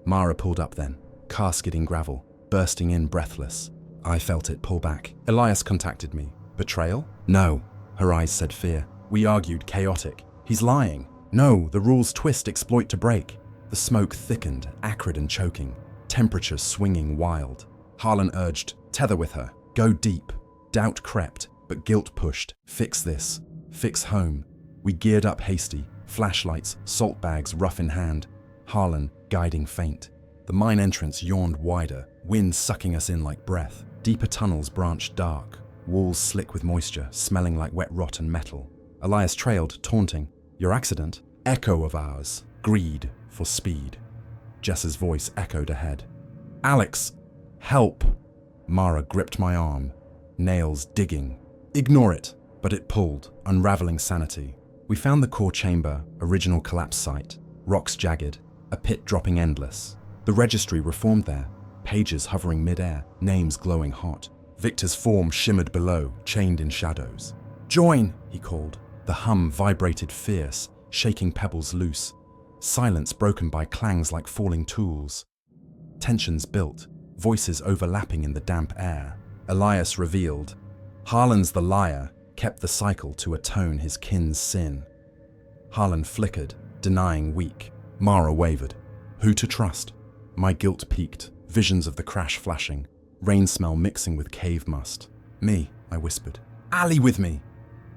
Mara pulled up then, car skidding gravel, bursting in breathless. I felt it pull back. Elias contacted me. Betrayal? No. Her eyes said fear. We argued, chaotic. He's lying. No, the rules twist, exploit to break. The smoke thickened, acrid and choking, temperature swinging wild. Harlan urged, tether with her, go deep. Doubt crept, but guilt pushed. Fix this. Fix home. We geared up hasty, flashlights, salt bags rough in hand. Harlan guiding faint. The mine entrance yawned wider, wind sucking us in like breath. Deeper tunnels branched dark, walls slick with moisture, smelling like wet rot and metal. Elias trailed, taunting. Your accident? Echo of ours. Greed for speed. Jess's voice echoed ahead. Alex! Help! Mara gripped my arm, nails digging. Ignore it, but it pulled, unraveling sanity. We found the core chamber, original collapse site, rocks jagged, a pit dropping endless. The registry reformed there, pages hovering mid-air, names glowing hot. Victor's form shimmered below, chained in shadows. Join, he called. The hum vibrated fierce, shaking pebbles loose. Silence broken by clangs like falling tools. Tensions built, voices overlapping in the damp air. Elias revealed. Harlan's the liar, kept the cycle to atone his kin's sin. Harlan flickered, denying weak. Mara wavered. Who to trust? My guilt peaked, visions of the crash flashing, rain smell mixing with cave must. Me, I whispered. Ally with me!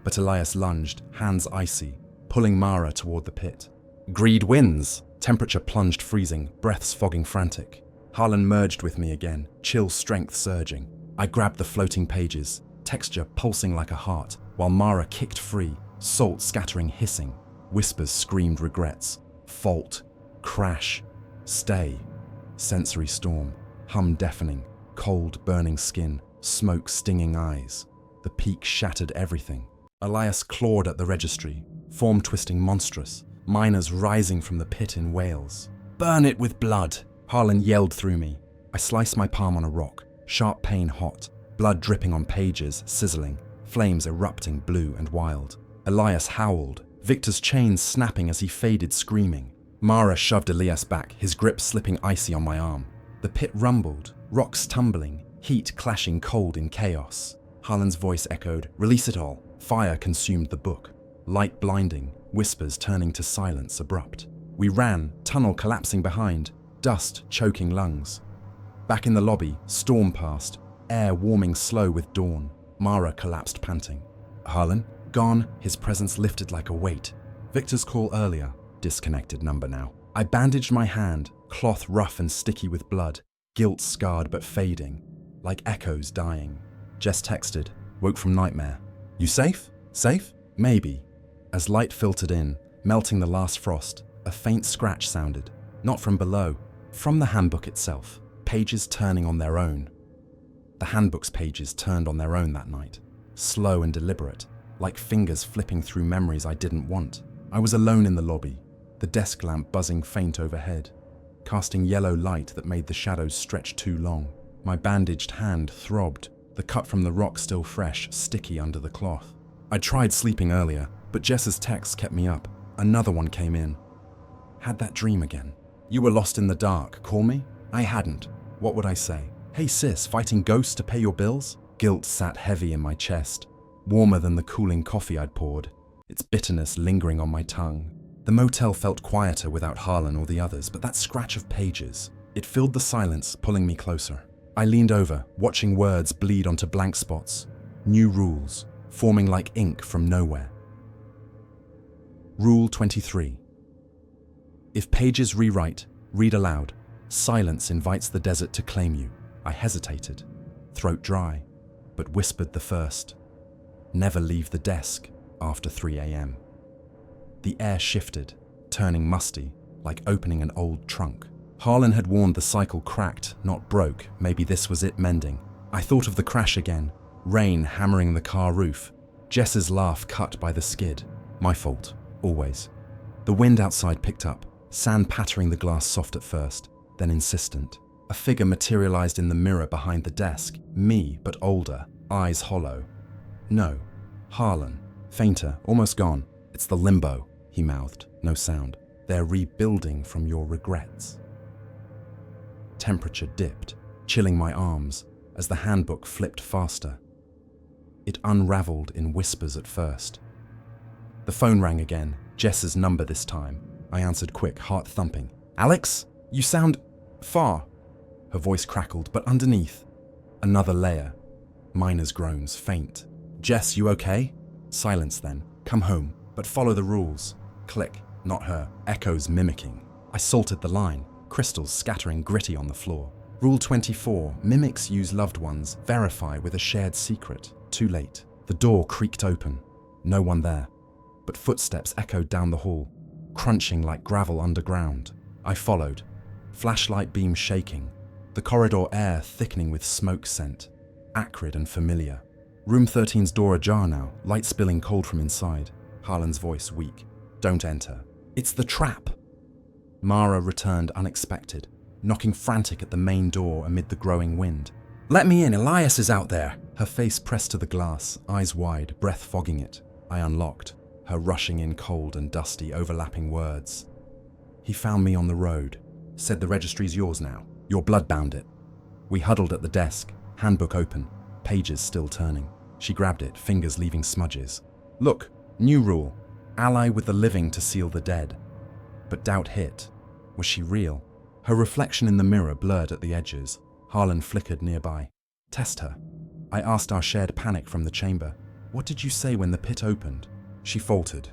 But Elias lunged, hands icy, pulling Mara toward the pit. Greed wins! Temperature plunged freezing, breaths fogging frantic. Harlan merged with me again, chill strength surging. I grabbed the floating pages, texture pulsing like a heart, while Mara kicked free, salt scattering hissing. Whispers screamed regrets. Fault. Crash. Stay. Sensory storm. Hum deafening. Cold burning skin. Smoke stinging eyes. The peak shattered everything. Elias clawed at the registry, form twisting monstrous, miners rising from the pit in wails. Burn it with blood! Harlan yelled through me. I sliced my palm on a rock, sharp pain hot, blood dripping on pages, sizzling, flames erupting blue and wild. Elias howled, Victor's chains snapping as he faded screaming. Mara shoved Elias back, his grip slipping icy on my arm. The pit rumbled, rocks tumbling, heat clashing cold in chaos. Harlan's voice echoed, release it all. Fire consumed the book. Light blinding, whispers turning to silence abrupt. We ran, tunnel collapsing behind, dust choking lungs. Back in the lobby, storm passed, air warming slow with dawn. Mara collapsed panting. Harlan, gone, his presence lifted like a weight. Victor's call earlier, disconnected number now. I bandaged my hand, cloth rough and sticky with blood, guilt scarred but fading, like echoes dying. Jess texted, woke from nightmare. You safe? Safe? Maybe. As light filtered in, melting the last frost, a faint scratch sounded. Not from below, from the handbook itself, pages turning on their own. The handbook's pages turned on their own that night, slow and deliberate, like fingers flipping through memories I didn't want. I was alone in the lobby, the desk lamp buzzing faint overhead, casting yellow light that made the shadows stretch too long. My bandaged hand throbbed, the cut from the rock still fresh, sticky under the cloth. I tried sleeping earlier, but Jess's text kept me up. Another one came in. Had that dream again. You were lost in the dark, call me? I hadn't. What would I say? Hey sis, fighting ghosts to pay your bills? Guilt sat heavy in my chest, warmer than the cooling coffee I'd poured, its bitterness lingering on my tongue. The motel felt quieter without Harlan or the others, but that scratch of pages, it filled the silence, pulling me closer. I leaned over, watching words bleed onto blank spots. New rules, forming like ink from nowhere. Rule 23. If pages rewrite, read aloud. Silence invites the desert to claim you. I hesitated, throat dry, but whispered the first. Never leave the desk after 3 a.m. The air shifted, turning musty, like opening an old trunk. Harlan had warned the cycle cracked, not broke. Maybe this was it mending. I thought of the crash again, rain hammering the car roof, Jess's laugh cut by the skid. My fault, always. The wind outside picked up, sand pattering the glass soft at first, then insistent. A figure materialized in the mirror behind the desk, me but older, eyes hollow. No, Harlan, fainter, almost gone. It's the limbo, he mouthed, no sound. They're rebuilding from your regrets. Temperature dipped, chilling my arms as the handbook flipped faster. It unraveled in whispers at first. The phone rang again, Jess's number this time. I answered quick, heart thumping. Alex, you sound far. Her voice crackled, but underneath, another layer. Miner's groans, faint. Jess, you okay? Silence then. Come home, but follow the rules. Click, not her. Echoes mimicking. I salted the line, crystals scattering gritty on the floor. Rule 24, mimics use loved ones, verify with a shared secret. Too late. The door creaked open. No one there. but footsteps echoed down the hall, crunching like gravel underground. I followed, flashlight beam shaking, the corridor air thickening with smoke scent, acrid and familiar. Room 13's door ajar now, light spilling cold from inside. Harlan's voice weak. Don't enter. It's the trap. Mara returned unexpected, knocking frantic at the main door amid the growing wind. Let me in, Elias is out there. Her face pressed to the glass, eyes wide, breath fogging it. I unlocked, her rushing in cold and dusty, overlapping words. He found me on the road. Said the registry's yours now. Your blood bound it. We huddled at the desk, handbook open, pages still turning. She grabbed it, fingers leaving smudges. Look, new rule. Ally with the living to seal the dead. But doubt hit. Was she real? Her reflection in the mirror blurred at the edges. Harlan flickered nearby. Test her. I asked our shared panic from the chamber. What did you say when the pit opened? She faltered.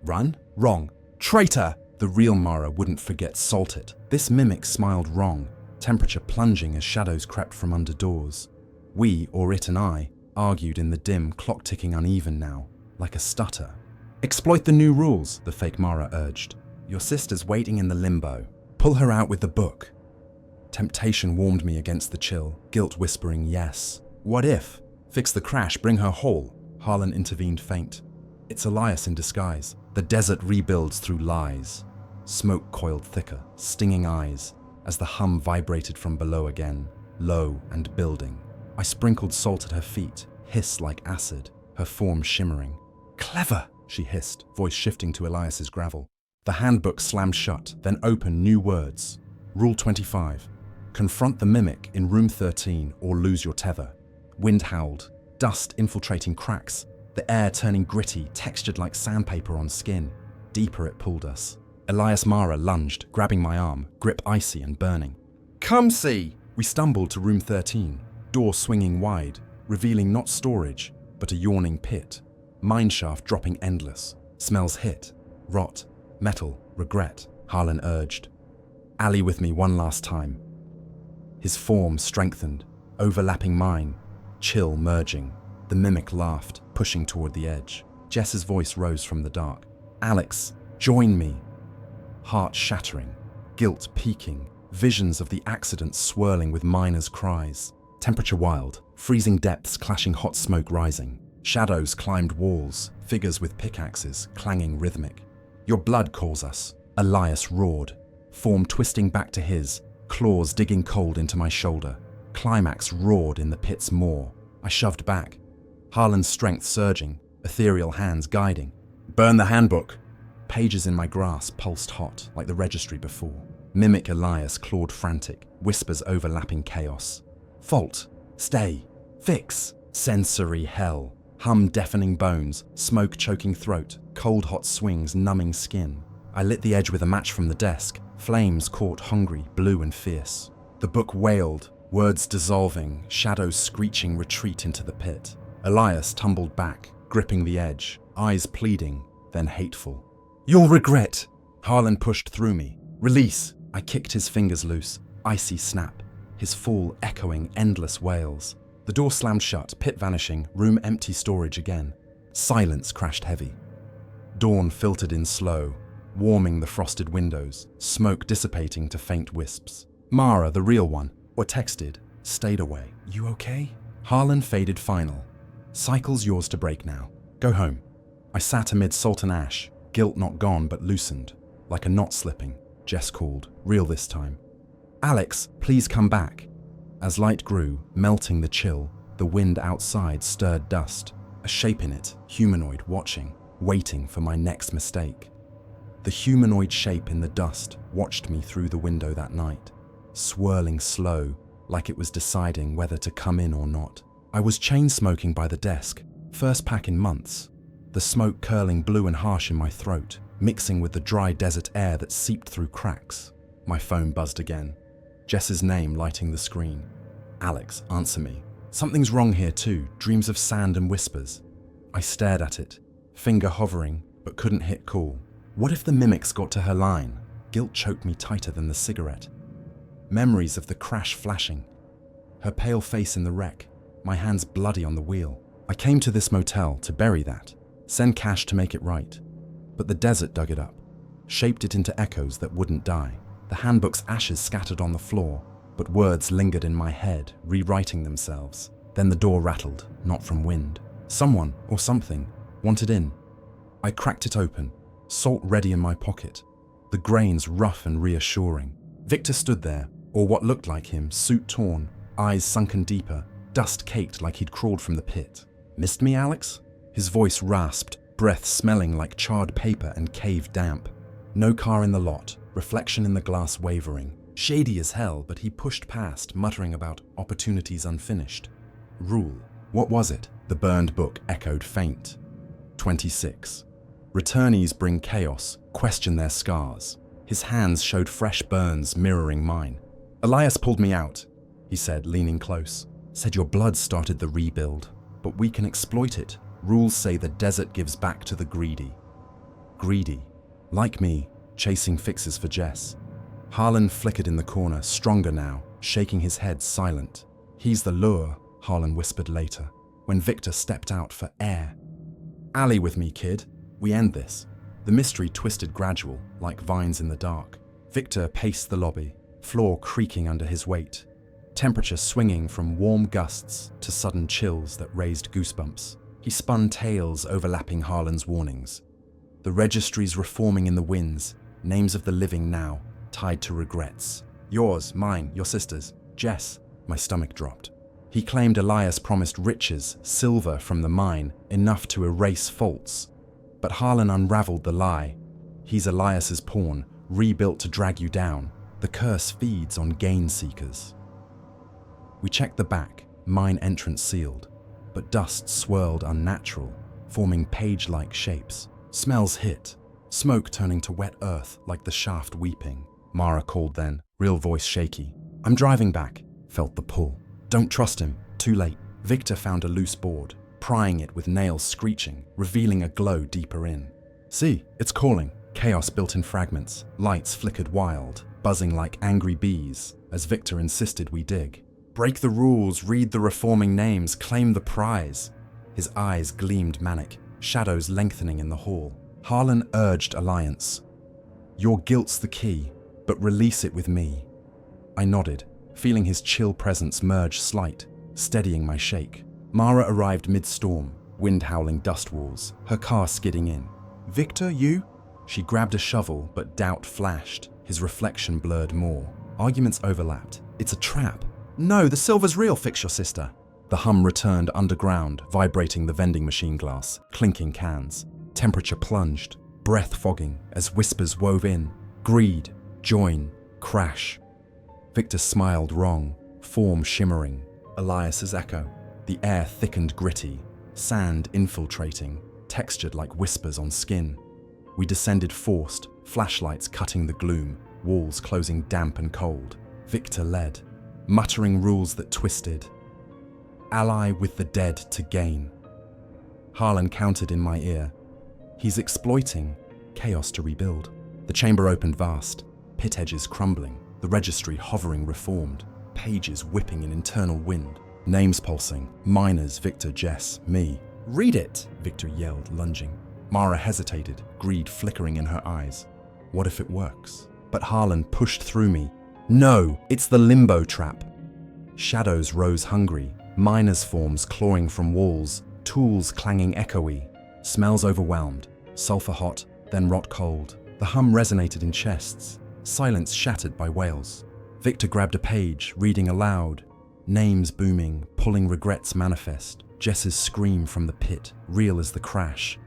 Run? Wrong. Traitor! The real Mara wouldn't forget salted. This mimic smiled wrong, temperature plunging as shadows crept from under doors. We, or it and I, argued in the dim, clock ticking uneven now, like a stutter. Exploit the new rules, the fake Mara urged. Your sister's waiting in the limbo. Pull her out with the book. Temptation warmed me against the chill, guilt whispering yes. What if? Fix the crash, bring her whole. Harlan intervened faint. It's Elias in disguise. The desert rebuilds through lies. Smoke coiled thicker, stinging eyes, as the hum vibrated from below again, low and building. I sprinkled salt at her feet, hissed like acid, her form shimmering. Clever, she hissed, voice shifting to Elias's gravel. The handbook slammed shut, then opened new words. Rule 25. Confront the mimic in room 13 or lose your tether. Wind howled, dust infiltrating cracks, the air turning gritty, textured like sandpaper on skin. Deeper it pulled us. Elias Mara lunged, grabbing my arm, grip icy and burning. Come see! We stumbled to room 13, door swinging wide, revealing not storage, but a yawning pit. Mineshaft dropping endless. Smells hit, rot, metal, regret, Harlan urged. Ally with me one last time. His form strengthened, overlapping mine, chill merging. The mimic laughed, pushing toward the edge. Jess's voice rose from the dark. Alex, join me. Heart shattering, guilt peaking, visions of the accident swirling with miners' cries. Temperature wild, freezing depths clashing hot smoke rising. Shadows climbed walls, figures with pickaxes clanging rhythmic. Your blood calls us, Elias roared, form twisting back to his, claws digging cold into my shoulder. Climax roared in the pit's maw. I shoved back, Harlan's strength surging, ethereal hands guiding. Burn the handbook. Pages in my grasp pulsed hot, like the registry before. Mimic Elias clawed frantic, whispers overlapping chaos. Fault. Stay. Fix. Sensory hell. Hum deafening bones, smoke choking throat, cold hot swings numbing skin. I lit the edge with a match from the desk. Flames caught hungry, blue and fierce. The book wailed, words dissolving, shadows screeching retreat into the pit. Elias tumbled back, gripping the edge, eyes pleading, then hateful. You'll regret! Harlan pushed through me. Release! I kicked his fingers loose, icy snap, his fall echoing endless wails. The door slammed shut, pit vanishing, room empty storage again. Silence crashed heavy. Dawn filtered in slow, warming the frosted windows, smoke dissipating to faint wisps. Mara, the real one, or texted, stayed away. You okay? Harlan faded final. Cycle's yours to break now. Go home. I sat amid salt and ash, guilt not gone but loosened, like a knot slipping. Jess called, real this time. Alex, please come back. As light grew, melting the chill, the wind outside stirred dust, a shape in it, humanoid watching, waiting for my next mistake. The humanoid shape in the dust watched me through the window that night, swirling slow, like it was deciding whether to come in or not. I was chain smoking by the desk, first pack in months, the smoke curling blue and harsh in my throat, mixing with the dry desert air that seeped through cracks. My phone buzzed again, Jess's name lighting the screen. Alex, answer me. Something's wrong here too, dreams of sand and whispers. I stared at it, finger hovering, but couldn't hit call. What if the mimics got to her line? Guilt choked me tighter than the cigarette. Memories of the crash flashing, her pale face in the wreck, my hands bloody on the wheel. I came to this motel to bury that, Send cash to make it right. But the desert dug it up, shaped it into echoes that wouldn't die. The handbook's ashes scattered on the floor, but words lingered in my head, rewriting themselves. Then the door rattled, not from wind. Someone, or something, wanted in. I cracked it open, salt ready in my pocket, the grains rough and reassuring. Victor stood there, or what looked like him, suit torn, eyes sunken deeper, dust caked like he'd crawled from the pit. Missed me, Alex? His voice rasped, breath smelling like charred paper and cave damp. No car in the lot, reflection in the glass wavering. Shady as hell, but he pushed past, muttering about opportunities unfinished. Rule. What was it? The burned book echoed faint. 26. Returnees bring chaos, question their scars. His hands showed fresh burns mirroring mine. Elias pulled me out, he said, leaning close. Said your blood started the rebuild, but we can exploit it. Rules say the desert gives back to the greedy. Greedy. Like me, chasing fixes for Jess. Harlan flickered in the corner, stronger now, shaking his head silent. He's the lure, Harlan whispered later, when Victor stepped out for air. Alley with me, kid. We end this. The mystery twisted gradual, like vines in the dark. Victor paced the lobby, floor creaking under his weight, temperature swinging from warm gusts to sudden chills that raised goosebumps. He spun tales overlapping Harlan's warnings. The registries reforming in the winds, names of the living now, tied to regrets. Yours, mine, your sister's, Jess. My stomach dropped. He claimed Elias promised riches, silver from the mine, enough to erase faults. But Harlan unraveled the lie. He's Elias's pawn, rebuilt to drag you down. The curse feeds on gain seekers. We checked the back, mine entrance sealed, but dust swirled unnatural, forming page-like shapes. Smells hit, smoke turning to wet earth like the shaft weeping. Mara called then, real voice shaky. I'm driving back. Felt the pull. Don't trust him. Too late. Victor found a loose board, prying it with nails screeching, revealing a glow deeper in. See, it's calling. Chaos built in fragments. Lights flickered wild, buzzing like angry bees, as Victor insisted we dig. Break the rules, read the reforming names, claim the prize. His eyes gleamed manic, shadows lengthening in the hall. Harlan urged alliance. Your guilt's the key, but release it with me. I nodded, feeling his chill presence merge slight, steadying my shake. Mara arrived mid-storm, wind howling dust walls, her car skidding in. Victor, you? She grabbed a shovel, but doubt flashed. His reflection blurred more. Arguments overlapped. It's a trap. No, the silver's real, fix your sister. The hum returned underground, vibrating the vending machine glass, clinking cans. Temperature plunged, breath fogging as whispers wove in. Greed, join, crash. Victor smiled wrong, form shimmering. Elias's echo. The air thickened gritty, sand infiltrating, textured like whispers on skin. We descended forced, flashlights cutting the gloom, walls closing damp and cold. Victor led, muttering rules that twisted. Ally with the dead to gain. Harlan countered in my ear. He's exploiting chaos to rebuild. The chamber opened vast, pit edges crumbling, the registry hovering reformed, pages whipping in internal wind, names pulsing, miners, Victor, Jess, me. Read it, Victor yelled, lunging. Mara hesitated, greed flickering in her eyes. What if it works? But Harlan pushed through me. No, it's the limbo trap. Shadows rose hungry, miners' forms clawing from walls, tools clanging echoey. Smells overwhelmed, sulfur hot, then rot cold. The hum resonated in chests, silence shattered by wails. Victor grabbed a page, reading aloud. Names booming, pulling regrets manifest. Jess's scream from the pit, real as the crash.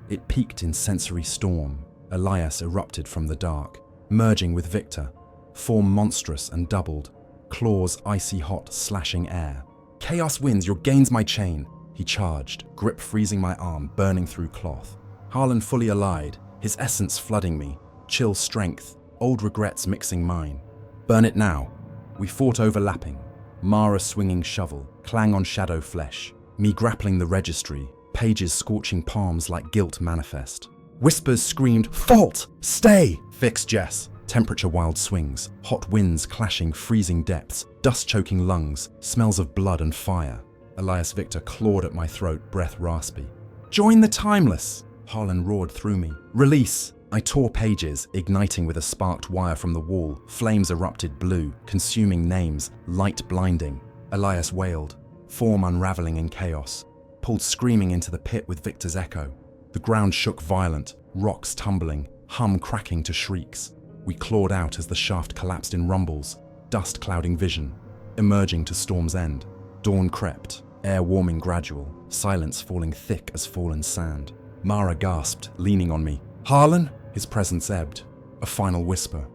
It peaked in sensory storm. Elias erupted from the dark, merging with Victor. Form monstrous and doubled, claws icy hot, slashing air. Chaos wins, your gain's my chain. He charged, grip freezing my arm, burning through cloth. Harlan fully allied, his essence flooding me. Chill strength, old regrets mixing mine. Burn it now. We fought overlapping. Mara swinging shovel, clang on shadow flesh. Me grappling the registry, pages scorching palms like guilt manifest. Whispers screamed, fault! Stay! Fix Jess. Temperature wild swings, hot winds clashing freezing depths, dust choking lungs, smells of blood and fire. Elias Victor clawed at my throat, breath raspy. Join the timeless! Harlan roared through me. Release! I tore pages, igniting with a sparked wire from the wall. Flames erupted blue, consuming names, light blinding. Elias wailed, form unraveling in chaos, pulled screaming into the pit with Victor's echo. The ground shook violent, rocks tumbling, hum cracking to shrieks. We clawed out as the shaft collapsed in rumbles, dust clouding vision. Emerging to storm's end, dawn crept, air warming gradual, silence falling thick as fallen sand. Mara gasped, leaning on me. Harlan? His presence ebbed. A final whisper.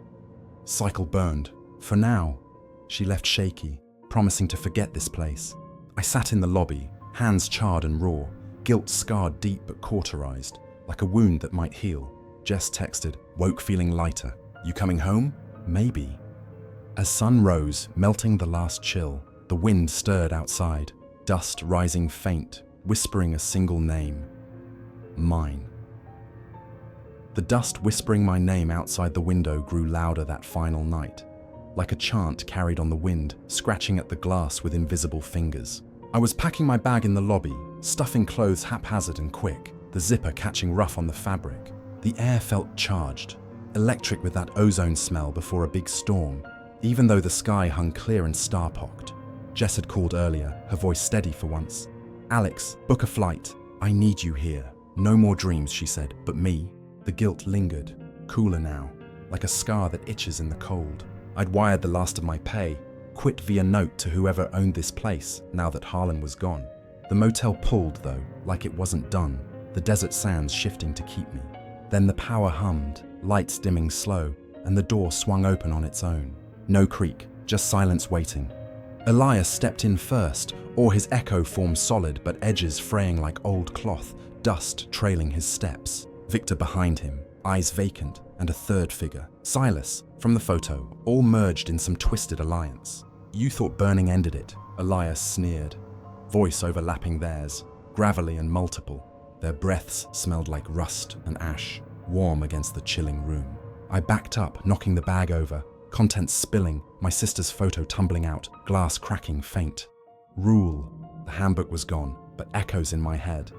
Cycle burned. For now. She left shaky, promising to forget this place. I sat in the lobby, hands charred and raw, guilt scarred deep but cauterized, like a wound that might heal. Jess texted, woke feeling lighter. You coming home? Maybe. As sun rose, melting the last chill, the wind stirred outside, dust rising faint, whispering a single name. Mine. The dust whispering my name outside the window grew louder that final night, like a chant carried on the wind, scratching at the glass with invisible fingers. I was packing my bag in the lobby, stuffing clothes haphazard and quick, the zipper catching rough on the fabric. The air felt charged, electric with that ozone smell before a big storm, even though the sky hung clear and star-pocked. Jess had called earlier, her voice steady for once. Alex, book a flight. I need you here. No more dreams, she said, but me. The guilt lingered, cooler now, like a scar that itches in the cold. I'd wired the last of my pay, quit via note to whoever owned this place, now that Harlan was gone. The motel pulled, though, like it wasn't done, the desert sands shifting to keep me. Then the power hummed, lights dimming slow, and the door swung open on its own. No creak, just silence waiting. Elias stepped in first, or his echo formed solid but edges fraying like old cloth, dust trailing his steps. Victor behind him, eyes vacant, and a third figure, Silas, from the photo, all merged in some twisted alliance. You thought burning ended it, Elias sneered, voice overlapping theirs, gravelly and multiple. Their breaths smelled like rust and ash, warm against the chilling room. I backed up, knocking the bag over, contents spilling, my sister's photo tumbling out, glass cracking faint. Rule. The handbook was gone, but echoes in my head.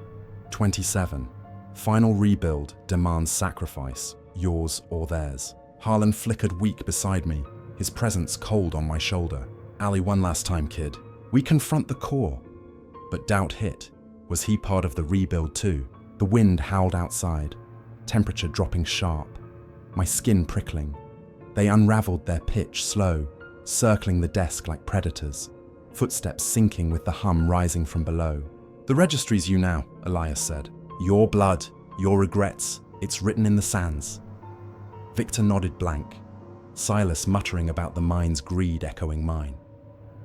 27. Final rebuild demands sacrifice, yours or theirs. Harlan flickered weak beside me, his presence cold on my shoulder. Ali, one last time, kid. We confront the core. But doubt hit. Was he part of the rebuild too? The wind howled outside, temperature dropping sharp, my skin prickling. They unraveled their pitch slow, circling the desk like predators, footsteps sinking with the hum rising from below. The registry's you now, Elias said. Your blood, your regrets, it's written in the sands. Victor nodded blank, Silas muttering about the mine's greed echoing mine.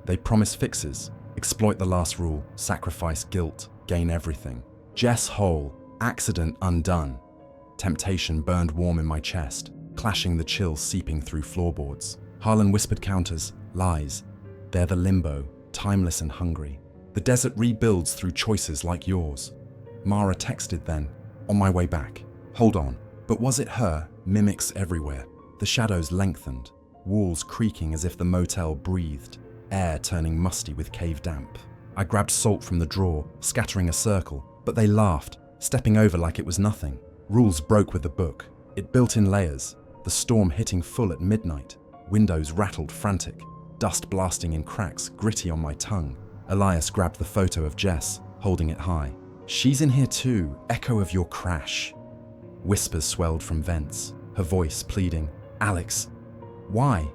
They promise fixes, exploit the last rule, sacrifice guilt, gain everything. Jess whole, accident undone. Temptation burned warm in my chest, clashing the chill seeping through floorboards. Harlan whispered counters, lies. They're the limbo, timeless and hungry. The desert rebuilds through choices like yours. Mara texted then, on my way back. Hold on, but was it her? Mimics everywhere. The shadows lengthened, walls creaking as if the motel breathed, air turning musty with cave damp. I grabbed salt from the drawer, scattering a circle, but they laughed, stepping over like it was nothing. Rules broke with the book. It built in layers, the storm hitting full at midnight. Windows rattled frantic, dust blasting in cracks, gritty on my tongue. Elias grabbed the photo of Jess, holding it high. She's in here too, echo of your crash. Whispers swelled from vents, her voice pleading, Alex, why?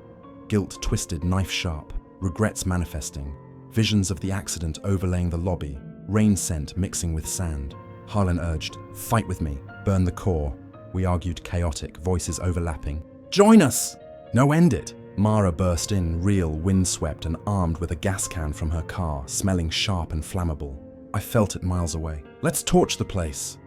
Guilt twisted knife sharp, regrets manifesting, visions of the accident overlaying the lobby, rain scent mixing with sand. Harlan urged, fight with me, burn the core. We argued chaotic, voices overlapping. Join us! No, end it! Mara burst in, real, windswept and armed with a gas can from her car, smelling sharp and flammable. I felt it miles away. Let's torch the place.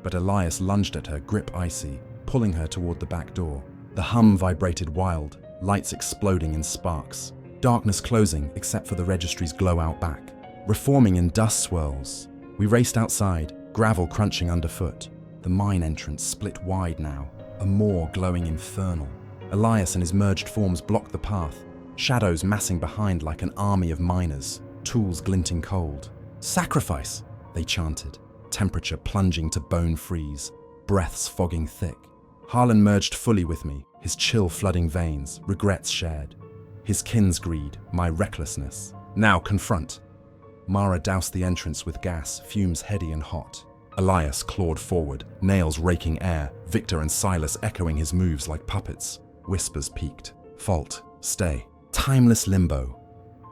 But Elias lunged at her, grip icy, pulling her toward the back door. The hum vibrated wild, lights exploding in sparks. Darkness closing except for the registry's glow out back. Reforming in dust swirls. We raced outside, gravel crunching underfoot. The mine entrance split wide now, a maw glowing infernal. Elias and his merged forms blocked the path, shadows massing behind like an army of miners, tools glinting cold. Sacrifice, they chanted. temperature plunging to bone freeze, breaths fogging thick. Harlan merged fully with me, his chill flooding veins, regrets shared. His kin's greed, my recklessness. Now confront. Mara doused the entrance with gas, fumes heady and hot. Elias clawed forward, nails raking air, Victor and Silas echoing his moves like puppets. Whispers peaked. Fault. Stay. Timeless limbo.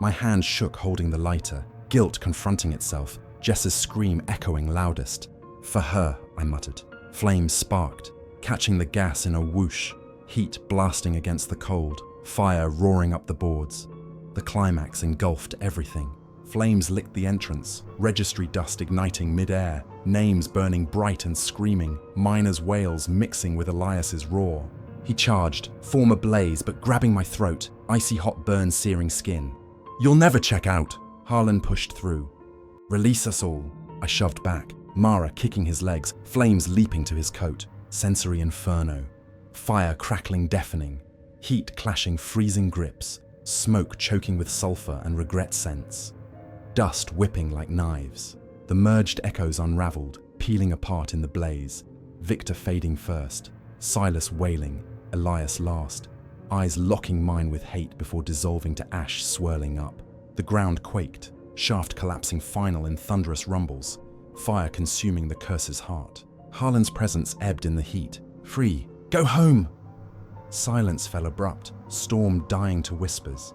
My hand shook holding the lighter, guilt confronting itself, Jess's scream echoing loudest. For her, I muttered. Flames sparked, catching the gas in a whoosh, heat blasting against the cold, fire roaring up the boards. The climax engulfed everything. Flames licked the entrance, registry dust igniting mid-air, names burning bright and screaming, miners' wails mixing with Elias's roar. He charged, form ablaze but grabbing my throat, icy hot burn searing skin. You'll never check out! Harlan pushed through. Release us all. I shoved back, Mara kicking his legs, flames leaping to his coat. Sensory inferno. Fire crackling deafening. Heat clashing freezing grips. Smoke choking with sulfur and regret scents. Dust whipping like knives. The merged echoes unraveled, peeling apart in the blaze. Victor fading first. Silas wailing. Elias last. Eyes locking mine with hate before dissolving to ash swirling up. The ground quaked. Shaft collapsing final in thunderous rumbles. Fire consuming the curse's heart. Harlan's presence ebbed in the heat. Free. Go home! Silence fell abrupt, storm dying to whispers.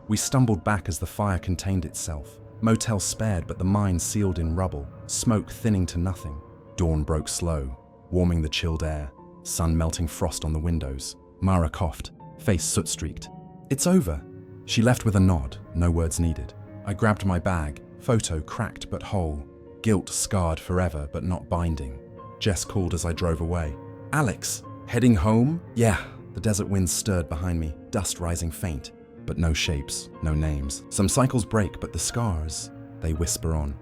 We stumbled back as the fire contained itself. Motel spared, but the mine sealed in rubble, smoke thinning to nothing. Dawn broke slow, warming the chilled air, sun melting frost on the windows. Mara coughed, face soot-streaked. It's over. She left with a nod, no words needed. I grabbed my bag, photo cracked but whole, guilt scarred forever but not binding. Jess called as I drove away. Alex, heading home? Yeah. The desert wind stirred behind me, dust rising faint. But no shapes, no names. Some cycles break, but the scars, they whisper on.